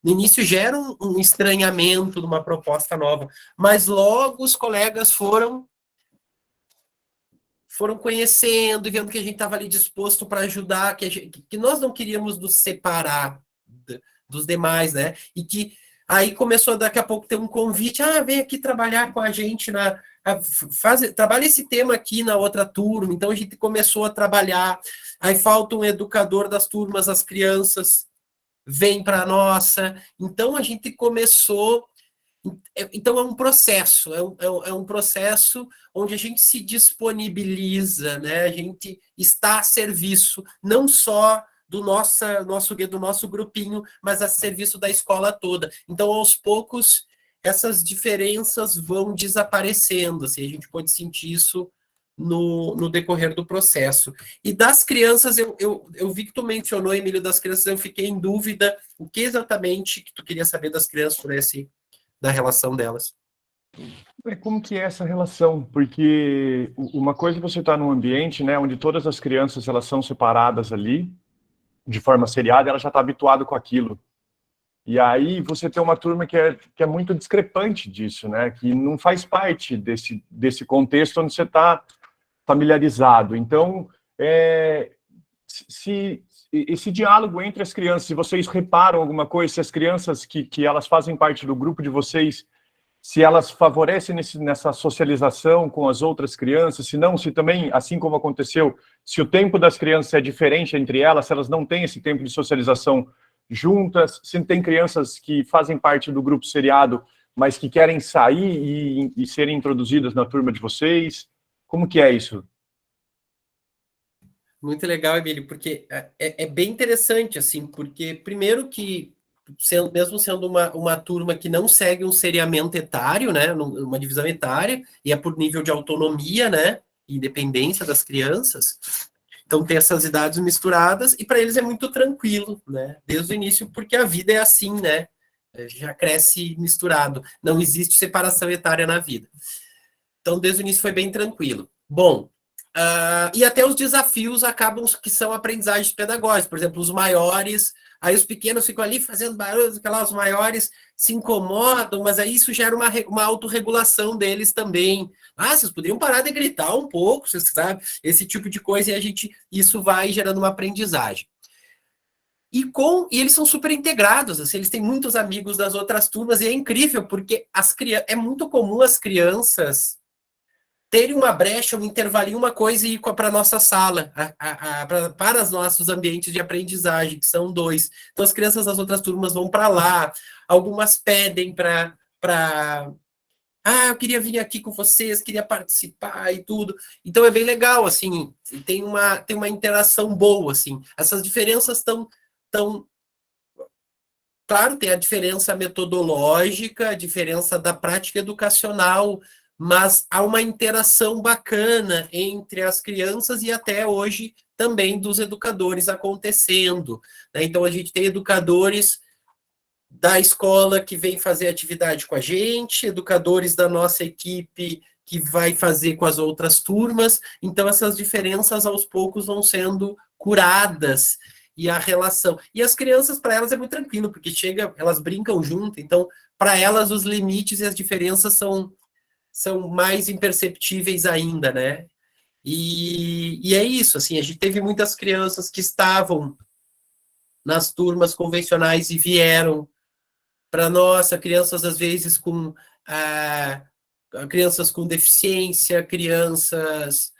no início gera um estranhamento de uma proposta nova, mas logo os colegas foram conhecendo e vendo que a gente estava ali disposto para ajudar, que nós não queríamos nos separar dos demais, né? E que aí começou daqui a pouco ter um convite, vem aqui trabalhar com a gente trabalha esse tema aqui na outra turma. Então a gente começou a trabalhar. Aí falta um educador das turmas, as crianças vêm para a nossa. Então a gente começou. Então é um processo, é um processo onde a gente se disponibiliza, né? A gente está a serviço, não só do nosso grupinho, mas a serviço da escola toda. Então, aos poucos, essas diferenças vão desaparecendo, assim, a gente pode sentir isso no decorrer do processo. E das crianças, eu vi que tu mencionou, Emílio, das crianças, eu fiquei em dúvida o que exatamente que tu queria saber das crianças da relação delas. Como que é essa relação? Porque uma coisa é você estar num ambiente, né, onde todas as crianças elas são separadas ali, de forma seriada, ela já está habituada com aquilo. E aí você tem uma turma que é muito discrepante disso, né, que não faz parte desse contexto onde você está familiarizado. Então, se esse diálogo entre as crianças, se vocês reparam alguma coisa, se as crianças que elas fazem parte do grupo de vocês, se elas favorecem nessa socialização com as outras crianças, se não, se também, assim como aconteceu, se o tempo das crianças é diferente entre elas, se elas não têm esse tempo de socialização juntas, se tem crianças que fazem parte do grupo seriado, mas que querem sair e serem introduzidas na turma de vocês, como que é isso? Muito legal, Emílio, porque é bem interessante, assim, porque primeiro que, mesmo sendo uma turma que não segue um seriamento etário, né, uma divisão etária, e é por nível de autonomia, né, independência das crianças, então tem essas idades misturadas, e para eles é muito tranquilo, né, desde o início, porque a vida é assim, né, já cresce misturado, não existe separação etária na vida. Então, desde o início foi bem tranquilo. Bom, e até os desafios acabam que são aprendizagens pedagógicas. Por exemplo, os maiores, aí os pequenos ficam ali fazendo barulho, os maiores se incomodam, mas aí isso gera uma autorregulação deles também. Vocês poderiam parar de gritar um pouco, vocês sabem, esse tipo de coisa, e isso vai gerando uma aprendizagem. E eles são super integrados, assim, eles têm muitos amigos das outras turmas, e é incrível, porque é muito comum as crianças terem uma brecha, um intervalinho, uma coisa e ir para a nossa sala, para os nossos ambientes de aprendizagem, que são 2. Então, as crianças das outras turmas vão para lá, algumas pedem eu queria vir aqui com vocês, queria participar e tudo. Então, é bem legal, assim, tem uma interação boa, assim. Essas diferenças estão... Claro, tem a diferença metodológica, a diferença da prática educacional, mas há uma interação bacana entre as crianças e até hoje também dos educadores acontecendo, né? Então, a gente tem educadores da escola que vem fazer atividade com a gente, educadores da nossa equipe que vai fazer com as outras turmas. Então, essas diferenças, aos poucos, vão sendo curadas, e a relação. E as crianças, para elas, é muito tranquilo, porque elas brincam junto, então, para elas, os limites e as diferenças são mais imperceptíveis ainda, né? E é isso, assim, a gente teve muitas crianças que estavam nas turmas convencionais e vieram para nossa, crianças às vezes com crianças com deficiência, crianças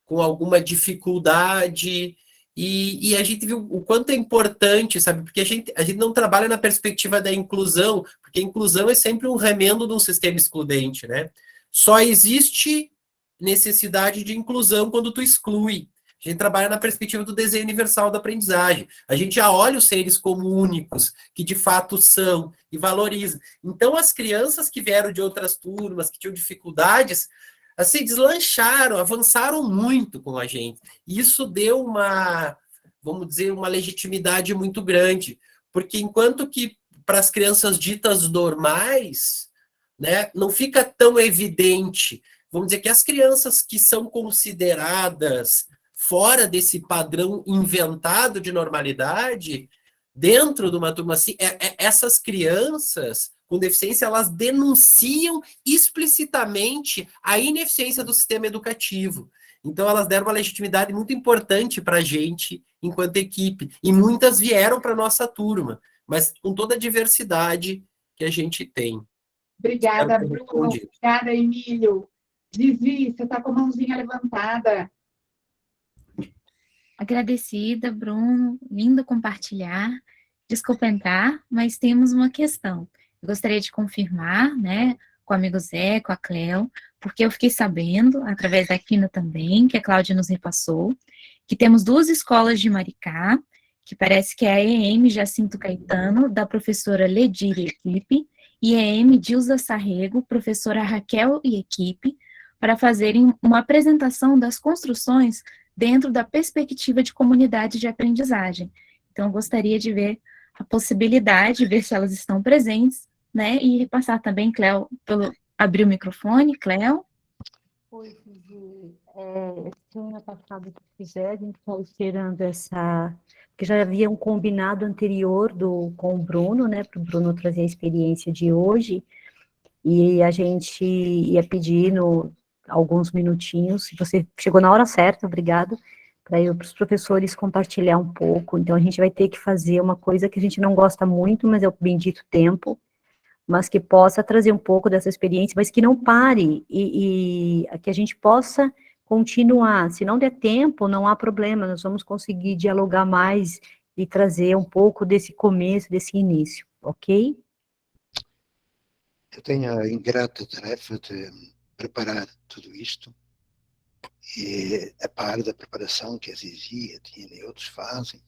com alguma dificuldade, e a gente viu o quanto é importante, sabe? Porque a gente não trabalha na perspectiva da inclusão, porque a inclusão é sempre um remendo de um sistema excludente, né? Só existe necessidade de inclusão quando tu exclui. A gente trabalha na perspectiva do desenho universal da aprendizagem. A gente já olha os seres como únicos, que de fato são, e valoriza. Então, as crianças que vieram de outras turmas, que tinham dificuldades, assim, deslancharam, avançaram muito com a gente. Isso deu uma, vamos dizer, uma legitimidade muito grande, porque enquanto que para as crianças ditas normais, né, não fica tão evidente, vamos dizer que as crianças que são consideradas fora desse padrão inventado de normalidade, dentro de uma turma assim, essas crianças com deficiência, elas denunciam explicitamente a ineficiência do sistema educativo. Então, elas deram uma legitimidade muito importante para a gente, enquanto equipe, e muitas vieram para a nossa turma, mas com toda a diversidade que a gente tem. Obrigada, Bruno. Obrigada, Emílio. Zizi, você está com a mãozinha levantada. Agradecida, Bruno. Lindo compartilhar. Desculpa entrar, mas temos uma questão. Eu gostaria de confirmar, né, com o amigo Zé, com a Cleo, porque eu fiquei sabendo, através da Quina também, que a Cláudia nos repassou, que temos 2 escolas de Maricá, que parece que é a EM Jacinto Caetano, da professora Ledir e equipe, e a EM Dilza Sarrego, professora Raquel e equipe, para fazerem uma apresentação das construções dentro da perspectiva de comunidade de aprendizagem. Então, eu gostaria de ver a possibilidade, ver se elas estão presentes, né, e repassar também, Cléo, abrir o microfone, Cléo. Oi, semana passada que fizer, a gente está esperando essa, porque já havia um combinado anterior com o Bruno, né, para o Bruno trazer a experiência de hoje, e a gente ia pedir alguns minutinhos, se você chegou na hora certa, obrigado, para os professores compartilhar um pouco. Então, a gente vai ter que fazer uma coisa que a gente não gosta muito, mas é o bendito tempo, mas que possa trazer um pouco dessa experiência, mas que não pare, e que a gente possa continuar. Se não der tempo, não há problema, nós vamos conseguir dialogar mais e trazer um pouco desse começo, desse início, ok? Eu tenho a ingrata tarefa de preparar tudo isto, e a par da preparação que a Zizi, a Tina e outros fazem.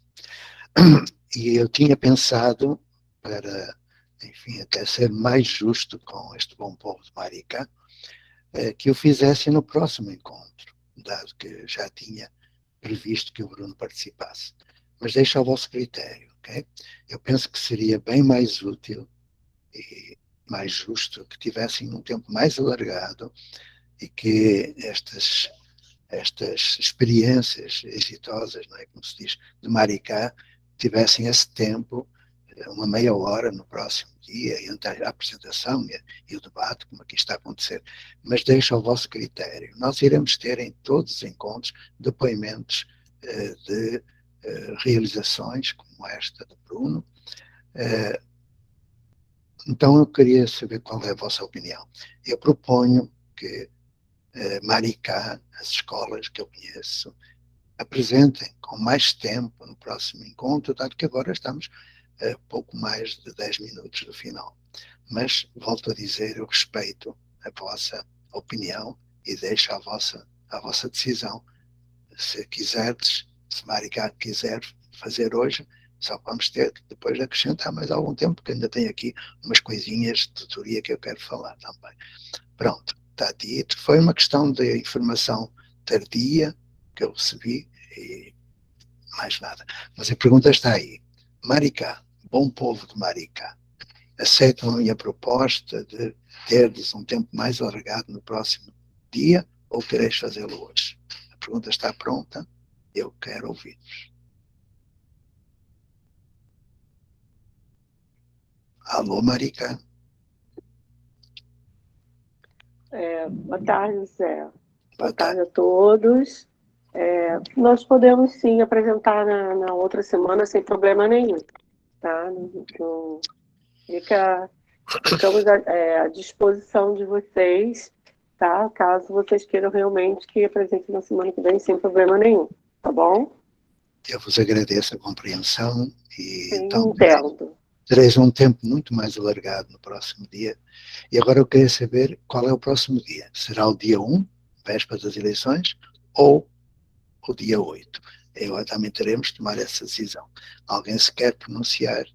E eu tinha pensado, para, enfim, até ser mais justo com este bom povo de Maricá, que eu fizesse no próximo encontro, dado que já tinha previsto que o Bruno participasse. Mas deixo ao vosso critério, ok? Eu penso que seria bem mais útil e mais justo que tivessem um tempo mais alargado e que estas experiências exitosas, não é, como se diz, de Maricá, tivessem esse tempo, uma meia hora no próximo dia, entre a apresentação e o debate, como aqui está a acontecer. Mas deixo ao vosso critério. Nós iremos ter em todos os encontros depoimentos de realizações, como esta do Bruno. Então eu queria saber qual é a vossa opinião. Eu proponho que Maricá, as escolas que eu conheço, apresentem com mais tempo no próximo encontro, dado que agora estamos a pouco mais de 10 minutos do final. Mas, volto a dizer, eu respeito a vossa opinião e deixo à vossa decisão. Se quiserdes, se Maricá quiser fazer hoje, só vamos ter que depois acrescentar mais algum tempo, porque ainda tenho aqui umas coisinhas de tutoria que eu quero falar também. Pronto, está dito. Foi uma questão de informação tardia que eu recebi e mais nada. Mas a pergunta está aí. Maricá, bom povo de Maricá, aceitam a minha proposta de terdes um tempo mais alargado no próximo dia ou quereis fazê-lo hoje? A pergunta está pronta, eu quero ouvir-vos. Alô, Maricá. Boa tarde, Zé. Boa tarde a todos. Nós podemos, sim, apresentar na outra semana sem problema nenhum. Tá? Ficamos à disposição de vocês. tá? Caso vocês queiram realmente que apresente na semana que vem, sem problema nenhum, tá bom? Eu vos agradeço a compreensão e Sim, então entendo. tereis um tempo muito mais alargado no próximo dia. E agora eu queria saber qual é o próximo dia. Será o dia 1, véspera das eleições, ou o dia 8? Eu também teremos de tomar essa decisão. Alguém se quer pronunciar?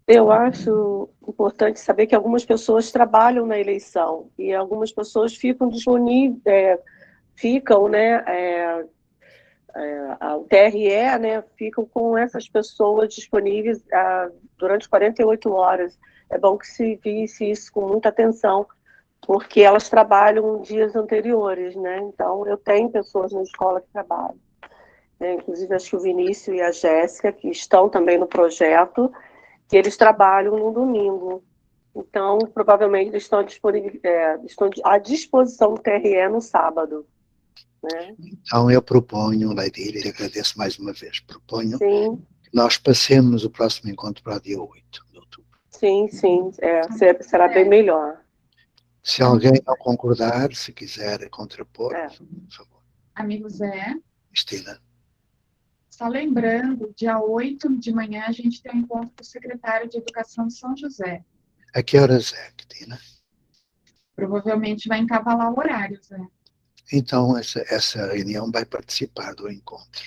Eu acho importante saber que algumas pessoas trabalham na eleição e algumas pessoas ficam disponíveis, ficam, né, o TRE, né, ficam com essas pessoas disponíveis durante 48 horas. É bom que se visse isso com muita atenção, porque elas trabalham dias anteriores, né? Então, eu tenho pessoas na escola que trabalham, né? Inclusive, acho que o Vinícius e a Jéssica, que estão também no projeto, que eles trabalham no domingo. Então, provavelmente, eles estão à disposição do TRE no sábado, né? Então eu proponho, Leidir, e agradeço mais uma vez, proponho Sim, que nós passemos o próximo encontro para o dia 8 de outubro. sim, será bem melhor. Se alguém não concordar, se quiser contrapor, por favor. Amigo Zé, Cristina. só lembrando, dia 8 de manhã a gente tem um encontro com o secretário de Educação de São José. A que horas é, Cristina? Provavelmente vai encavalar o horário, Zé. Então, essa reunião vai participar do encontro.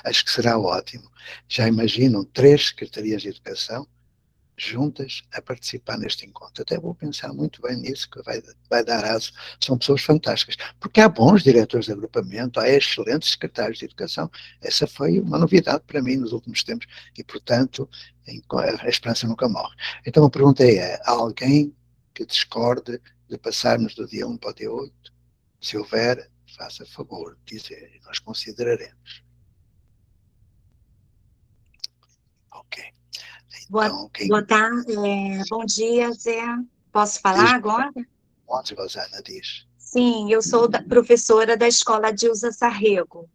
Acho que será ótimo. Já imaginam 3 secretarias de educação juntas a participar neste encontro. Até vou pensar muito bem nisso, que vai dar aso. São pessoas fantásticas. Porque há bons diretores de agrupamento, há excelentes secretários de educação. Essa foi uma novidade para mim nos últimos tempos e, portanto, a esperança nunca morre. Então a pergunta é, há alguém que discorde de passarmos do dia 1 para o dia 8? Se houver, faça favor de dizer, nós consideraremos. Ok. Então, Boa tarde, bom dia, Zé. Posso falar agora? Pode, Rosana, diz. Sim, eu sou professora da escola Dilsa Sarrego,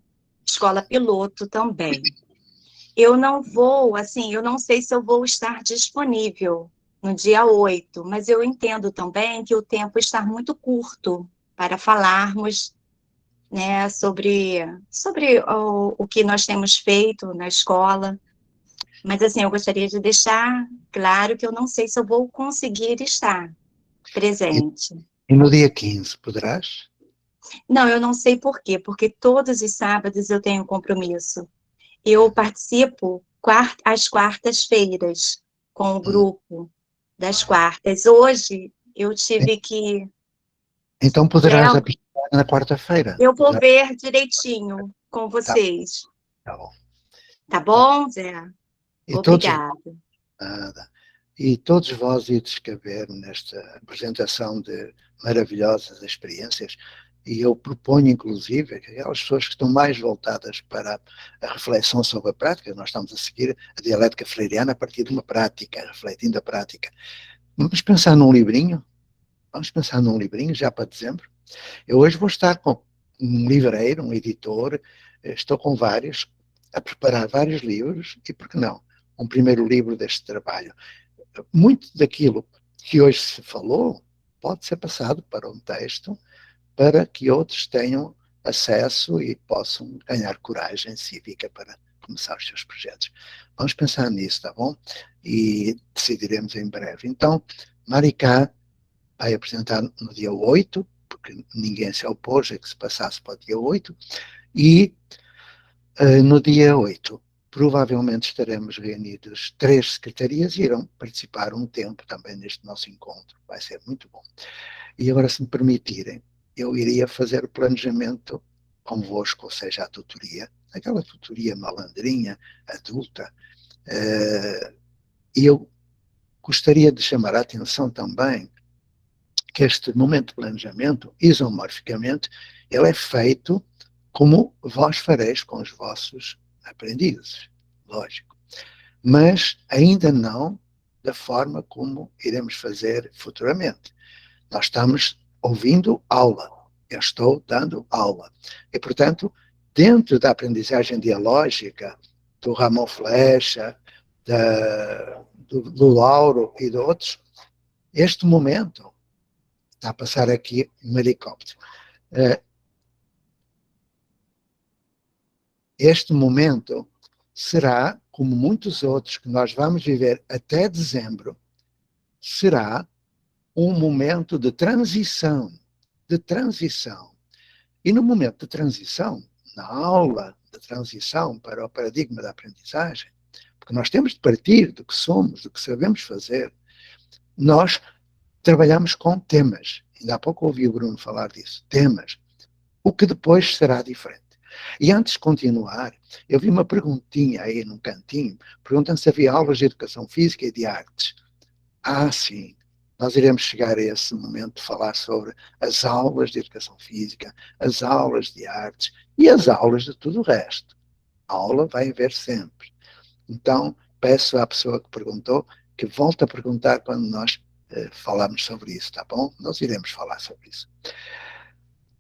escola piloto também. Eu não vou, assim, eu não sei se eu vou estar disponível no dia 8, mas eu entendo também que o tempo está muito curto para falarmos, né, sobre o que nós temos feito na escola. Mas, assim, eu gostaria de deixar claro que eu não sei se eu vou conseguir estar presente. E no dia 15, poderás? Não, eu não sei por quê, porque todos os sábados eu tenho compromisso. Eu participo às quartas-feiras com o grupo das quartas. Hoje eu tive que... Então poderás apresentar na quarta-feira. Eu vou ver direitinho com vocês. Tá bom. Tá bom, Zé? Obrigada. E todos vós ides caber nesta apresentação de maravilhosas experiências, e eu proponho, inclusive, que aquelas pessoas que estão mais voltadas para a reflexão sobre a prática, nós estamos a seguir a dialética freiriana a partir de uma prática, refletindo a prática. Vamos pensar num livrinho? Vamos pensar num livrinho já para dezembro? Eu hoje vou estar com um livreiro, um editor, estou com vários, a preparar vários livros, e por que não? Um primeiro livro deste trabalho. Muito daquilo que hoje se falou pode ser passado para um texto para que outros tenham acesso e possam ganhar coragem cívica para começar os seus projetos. Vamos pensar nisso, tá bom? E decidiremos em breve. Então, Maricá vai apresentar no dia 8, porque ninguém se opôs a que se passasse para o dia 8, e no dia 8 provavelmente estaremos reunidos 3 secretarias e irão participar um tempo também neste nosso encontro. Vai ser muito bom. E agora, se me permitirem, eu iria fazer o planejamento convosco, ou seja, a tutoria, aquela tutoria malandrinha, adulta, e eu gostaria de chamar a atenção também que este momento de planejamento, isomorficamente, ele é feito como vós fareis com os vossos aprendizes, lógico. Mas ainda não da forma como iremos fazer futuramente. Nós estamos ouvindo aula, eu estou dando aula. E, portanto, dentro da aprendizagem dialógica do Ramon Flecha, do Lauro e de outros, este momento Está a passar aqui um helicóptero. Este momento será, como muitos outros que nós vamos viver até dezembro, será um momento de transição. E no momento de transição, na aula de transição para o paradigma da aprendizagem, porque nós temos de partir do que somos, do que sabemos fazer, nós trabalhamos com temas. Ainda há pouco ouvi o Bruno falar disso, temas. O que depois será diferente. E antes de continuar, eu vi uma perguntinha aí num cantinho, perguntando se havia aulas de educação física e de artes. Sim, nós iremos chegar a esse momento de falar sobre as aulas de educação física, as aulas de artes e as aulas de tudo o resto. A aula vai haver sempre. Então, peço à pessoa que perguntou que volte a perguntar quando nós falarmos sobre isso, tá bom? Nós iremos falar sobre isso.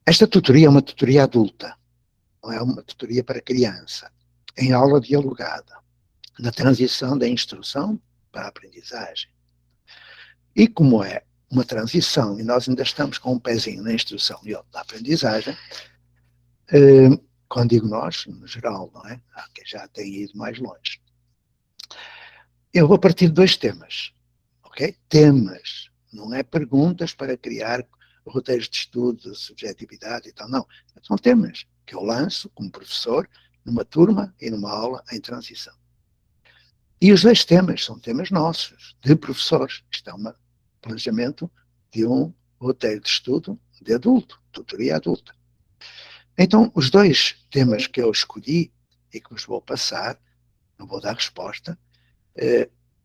Esta tutoria é uma tutoria adulta, não é uma tutoria para criança, em aula dialogada, na transição da instrução para a aprendizagem. E como é uma transição, e nós ainda estamos com um pezinho na instrução e outro na aprendizagem, quando digo nós, no geral, não é? Há quem já tem ido mais longe. Eu vou partir de 2 temas, ok? Temas, não é perguntas para criar roteiros de estudo, de subjetividade e tal, não. São temas que eu lanço como professor numa turma e numa aula em transição. E os 2 temas são temas nossos, de professores. Isto é um planejamento de um roteiro de estudo de adulto, tutoria adulta. Então, os 2 temas que eu escolhi e que vos vou passar, não vou dar resposta,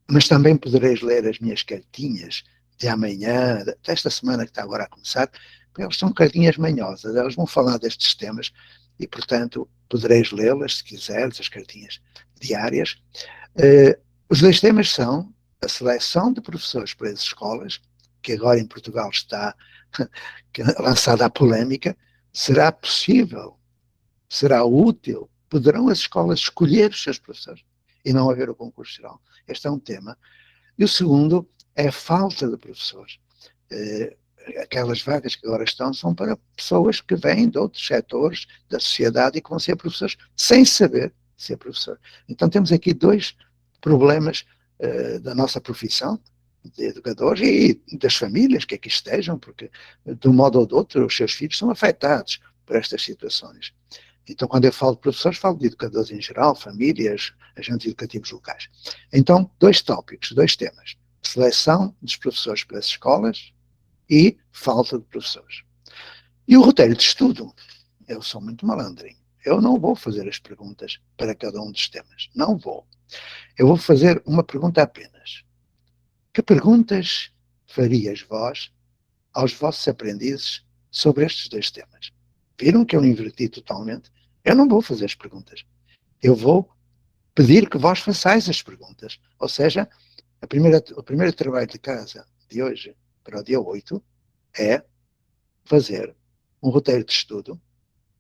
mas também podereis ler as minhas cartinhas de amanhã, desta semana que está agora a começar, porque elas são cartinhas manhosas, elas vão falar destes temas e, portanto, podereis lê-las, se quiseres, as cartinhas diárias. Os 2 temas são a seleção de professores para as escolas, que agora em Portugal está lançada a polémica. Será possível? Será útil? Poderão as escolas escolher os seus professores e não haver o concurso geral? Este é um tema. E o segundo é a falta de professores. Aquelas vagas que agora estão são para pessoas que vêm de outros setores da sociedade e que vão ser professores sem saber ser professor. Então temos aqui 2 problemas da nossa profissão de educadores e das famílias que aqui estejam, porque de um modo ou de outro os seus filhos são afetados por estas situações. Então, quando eu falo de professores, falo de educadores em geral, famílias, agentes educativos locais. Então, 2 tópicos, 2 temas. Seleção dos professores para as escolas e falta de professores. E o roteiro de estudo, eu sou muito malandrinho. Eu não vou fazer as perguntas para cada um dos temas. Não vou. Eu vou fazer uma pergunta apenas. Que perguntas farias vós aos vossos aprendizes sobre estes 2 temas? Viram que eu inverti totalmente? Eu não vou fazer as perguntas. Eu vou pedir que vós façais as perguntas. Ou seja, o primeiro trabalho de casa de hoje para o dia 8 é fazer um roteiro de estudo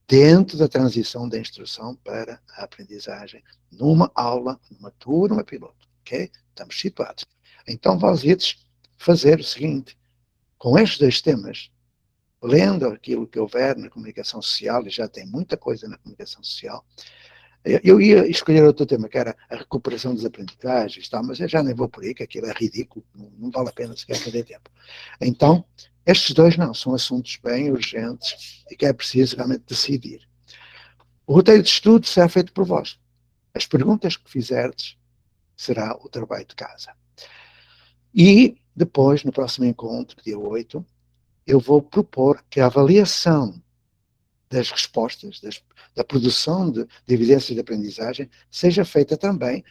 dentro da transição da instrução para a aprendizagem, numa aula, numa turma piloto, ok? Estamos situados. Então, vós ides fazer o seguinte, com estes 2 temas, lendo aquilo que houver na comunicação social, e já tem muita coisa na comunicação social, eu ia escolher outro tema, que era a recuperação das aprendizagens, tal, mas eu já nem vou por aí, que aquilo é ridículo, não vale a pena sequer perder tempo. Então, estes 2 não, são assuntos bem urgentes e que é preciso realmente decidir. O roteiro de estudo será feito por vós. As perguntas que fizerdes será o trabalho de casa. E depois, no próximo encontro, dia 8, eu vou propor que a avaliação das respostas, da produção de evidências de aprendizagem, seja feita também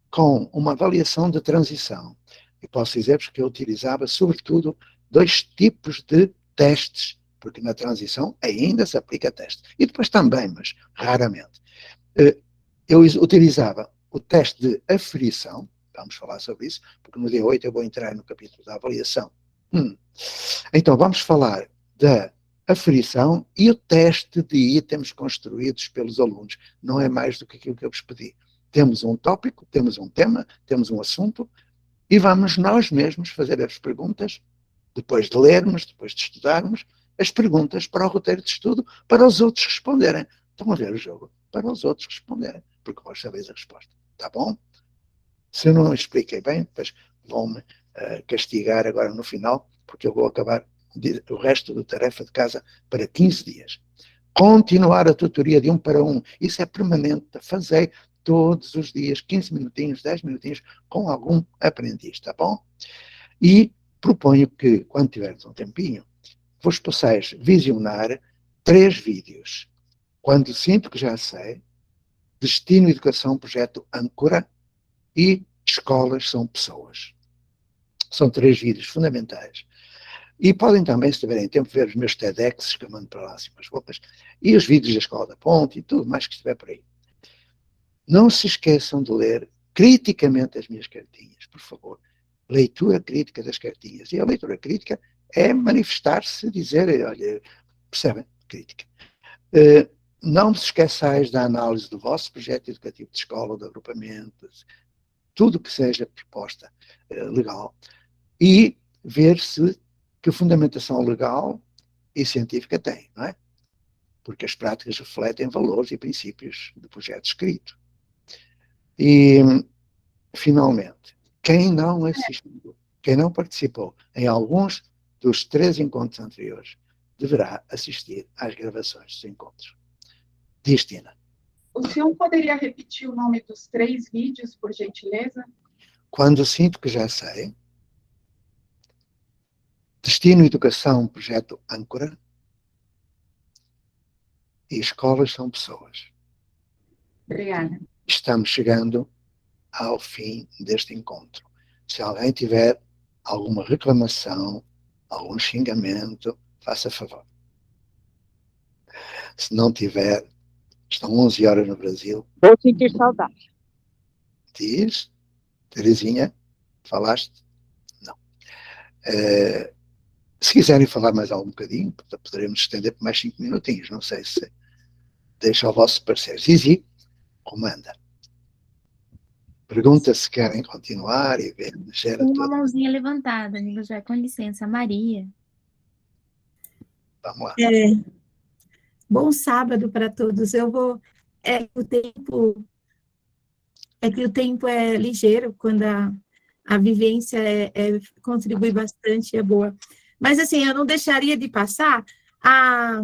com uma avaliação de transição. Eu posso dizer-vos que eu utilizava, sobretudo, 2 tipos de testes, porque na transição ainda se aplica teste. E depois também, mas raramente. Eu utilizava o teste de aferição, vamos falar sobre isso, porque no dia 8 eu vou entrar no capítulo da avaliação. Então, vamos falar da aferição e o teste de itens construídos pelos alunos. Não é mais do que aquilo que eu vos pedi. Temos um tópico, temos um tema, temos um assunto e vamos nós mesmos fazer as perguntas depois de lermos, depois de estudarmos, as perguntas para o roteiro de estudo, para os outros responderem. Estão a ver o jogo? Para os outros responderem, porque vós sabeis a resposta. Está bom? Se eu não expliquei bem, depois vão-me castigar agora no final, porque eu vou acabar o resto da tarefa de casa para 15 dias. Continuar a tutoria de 1 para 1. Isso é permanente. Fazer todos os dias, 15 minutinhos, 10 minutinhos, com algum aprendiz, tá bom? E proponho que, quando tiveres um tempinho, vos possais visionar 3 vídeos. Quando sinto que já sei, Destino Educação, Projeto Âncora e Escolas são Pessoas. São 3 vídeos fundamentais. E podem também, se tiverem tempo, ver os meus TEDx, que eu mando para lá assim umas roupas, e os vídeos da Escola da Ponte e tudo mais que estiver por aí. Não se esqueçam de ler criticamente as minhas cartinhas, por favor. Leitura crítica das cartinhas. E a leitura crítica é manifestar-se, dizer, olha, percebem? Crítica. Não se esqueçais da análise do vosso projeto educativo de escola, de agrupamento, tudo que seja proposta legal, e ver se que fundamentação legal e científica tem, não é? Porque as práticas refletem valores e princípios do projeto escrito. E, finalmente, quem não assistiu, quem não participou em alguns dos 3 encontros anteriores, deverá assistir às gravações dos encontros. Diz, Tina. O senhor poderia repetir o nome dos 3 vídeos, por gentileza? Quando sinto que já sei, Destino Educação, Projeto Âncora e Escolas são Pessoas. Obrigada. Estamos chegando ao fim deste encontro. Se alguém tiver alguma reclamação, algum xingamento, faça favor. Se não tiver, estão 11 horas no Brasil. Vou sentir saudade. Diz, Terezinha, falaste? Não. Se quiserem falar mais algum bocadinho, poderemos estender por mais 5 minutinhos, não sei se deixa o vosso parecer. Zizi, comanda. Pergunta se querem continuar e ver. Tem uma mãozinha levantada, amigo Zé, com licença, Maria. Vamos lá. Bom sábado para todos. Eu vou. O tempo é ligeiro quando a vivência contribui bastante, é boa. Mas, assim, eu não deixaria de passar a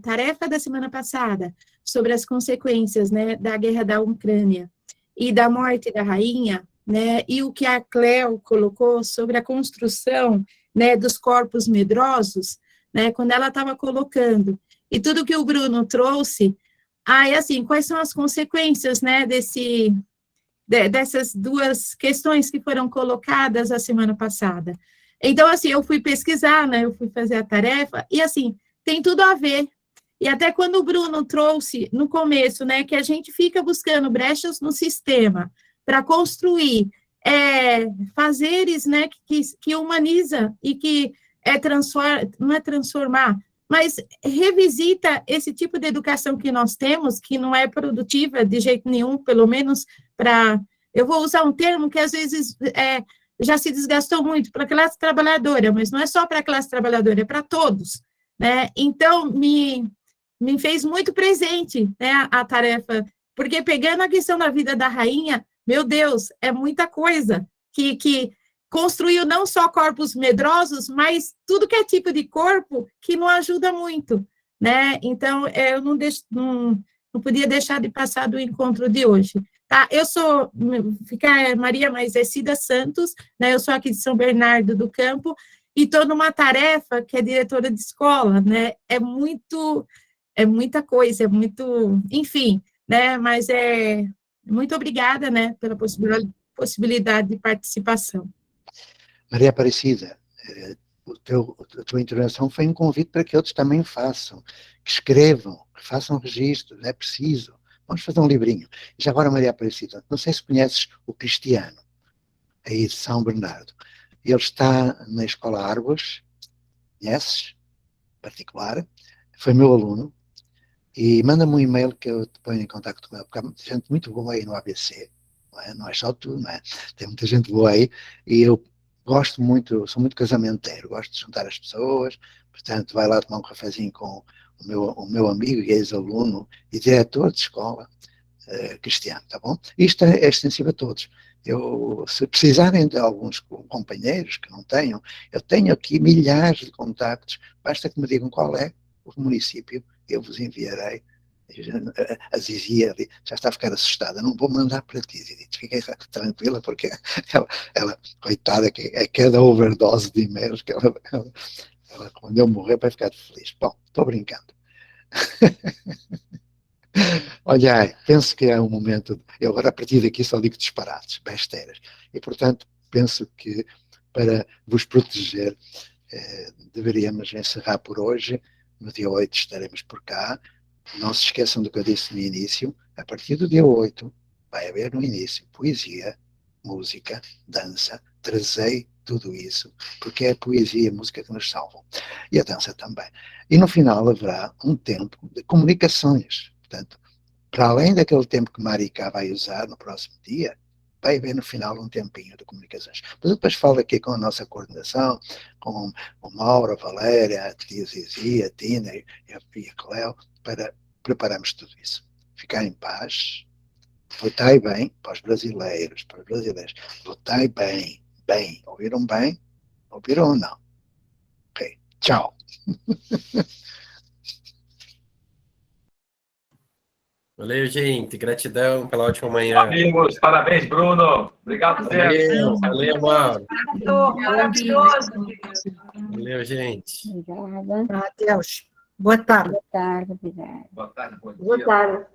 tarefa da semana passada sobre as consequências, né, da guerra da Ucrânia e da morte da rainha, né, e o que a Cleo colocou sobre a construção, né, dos corpos medrosos, né, quando ela estava colocando, e tudo que o Bruno trouxe, assim, quais são as consequências, né, dessas 2 questões que foram colocadas a semana passada. Então, assim, eu fui pesquisar, né, eu fui fazer a tarefa, e, assim, tem tudo a ver. E até quando o Bruno trouxe no começo, né, que a gente fica buscando brechas no sistema para construir fazeres, né, que humaniza e que não é transformar, mas revisita esse tipo de educação que nós temos, que não é produtiva de jeito nenhum, pelo menos para... Eu vou usar um termo que às vezes já se desgastou muito para a classe trabalhadora, mas não é só para a classe trabalhadora, é para todos, né? Então, me fez muito presente, né, a tarefa, porque pegando a questão da vida da rainha, meu Deus, é muita coisa, que construiu não só corpos medrosos, mas tudo que é tipo de corpo que não ajuda muito, né? Então, eu não podia deixar de passar do encontro de hoje. Tá? Eu sou, Maria, mas é Cida Santos, né? Eu sou aqui de São Bernardo do Campo, e estou numa tarefa que é diretora de escola, né? É muita coisa, enfim, né? Mas muito obrigada, né, pela possibilidade de participação. Maria Aparecida, a tua intervenção foi um convite para que outros também façam, que escrevam, que façam registro, é preciso. Vamos fazer um livrinho. Já agora, Maria Aparecida, não sei se conheces o Cristiano, aí de São Bernardo. Ele está na Escola Árvores, conheces? Particular. Foi meu aluno. E manda-me um e-mail que eu te ponho em contato com ele, porque há muita gente muito boa aí no ABC. Não é só tu, não é? Tem muita gente boa aí. E eu gosto muito, sou muito casamenteiro, gosto de juntar as pessoas, portanto, vai lá tomar um cafezinho com o meu amigo e ex-aluno e diretor de escola, Cristiano, tá bom? Isto é extensivo a todos. Se precisarem de alguns companheiros que não tenham, eu tenho aqui milhares de contactos, basta que me digam qual é o município, eu vos enviarei. A Zizi já está a ficar assustada, não vou mandar para ti, Zizi, fiquem tranquila, porque ela coitada, que é cada overdose de e-mails que ela, quando eu morrer, vai ficar feliz. Bom, estou brincando. Olha, penso que é um momento, eu agora a partir daqui só digo disparates, besteiras, e portanto penso que para vos proteger deveríamos encerrar por hoje. No dia 8 estaremos por cá. Não se esqueçam do que eu disse no início, a partir do dia 8 vai haver no início poesia, música, dança, trazei tudo isso, porque é a poesia e a música que nos salvam, e a dança também. E no final haverá um tempo de comunicações, portanto, para além daquele tempo que Maricá vai usar no próximo dia, vai haver no final um tempinho de comunicações. Mas depois falo aqui com a nossa coordenação, com o Mauro, a Valéria, a tia Zizi, a Tina e a Cléo, para prepararmos tudo isso. Ficar em paz, votai bem para os brasileiros, votai bem, bem. Ouviram bem? Ouviram ou não? Ok, tchau. Valeu, gente. Gratidão pela ótima manhã. Amigos, parabéns, Bruno. Obrigado, Zé. Valeu, Mauro. Maravilhoso. Valeu, gente. Obrigada. Matheus, boa tarde. Boa tarde, obrigada. Boa tarde, bom dia. Boa tarde.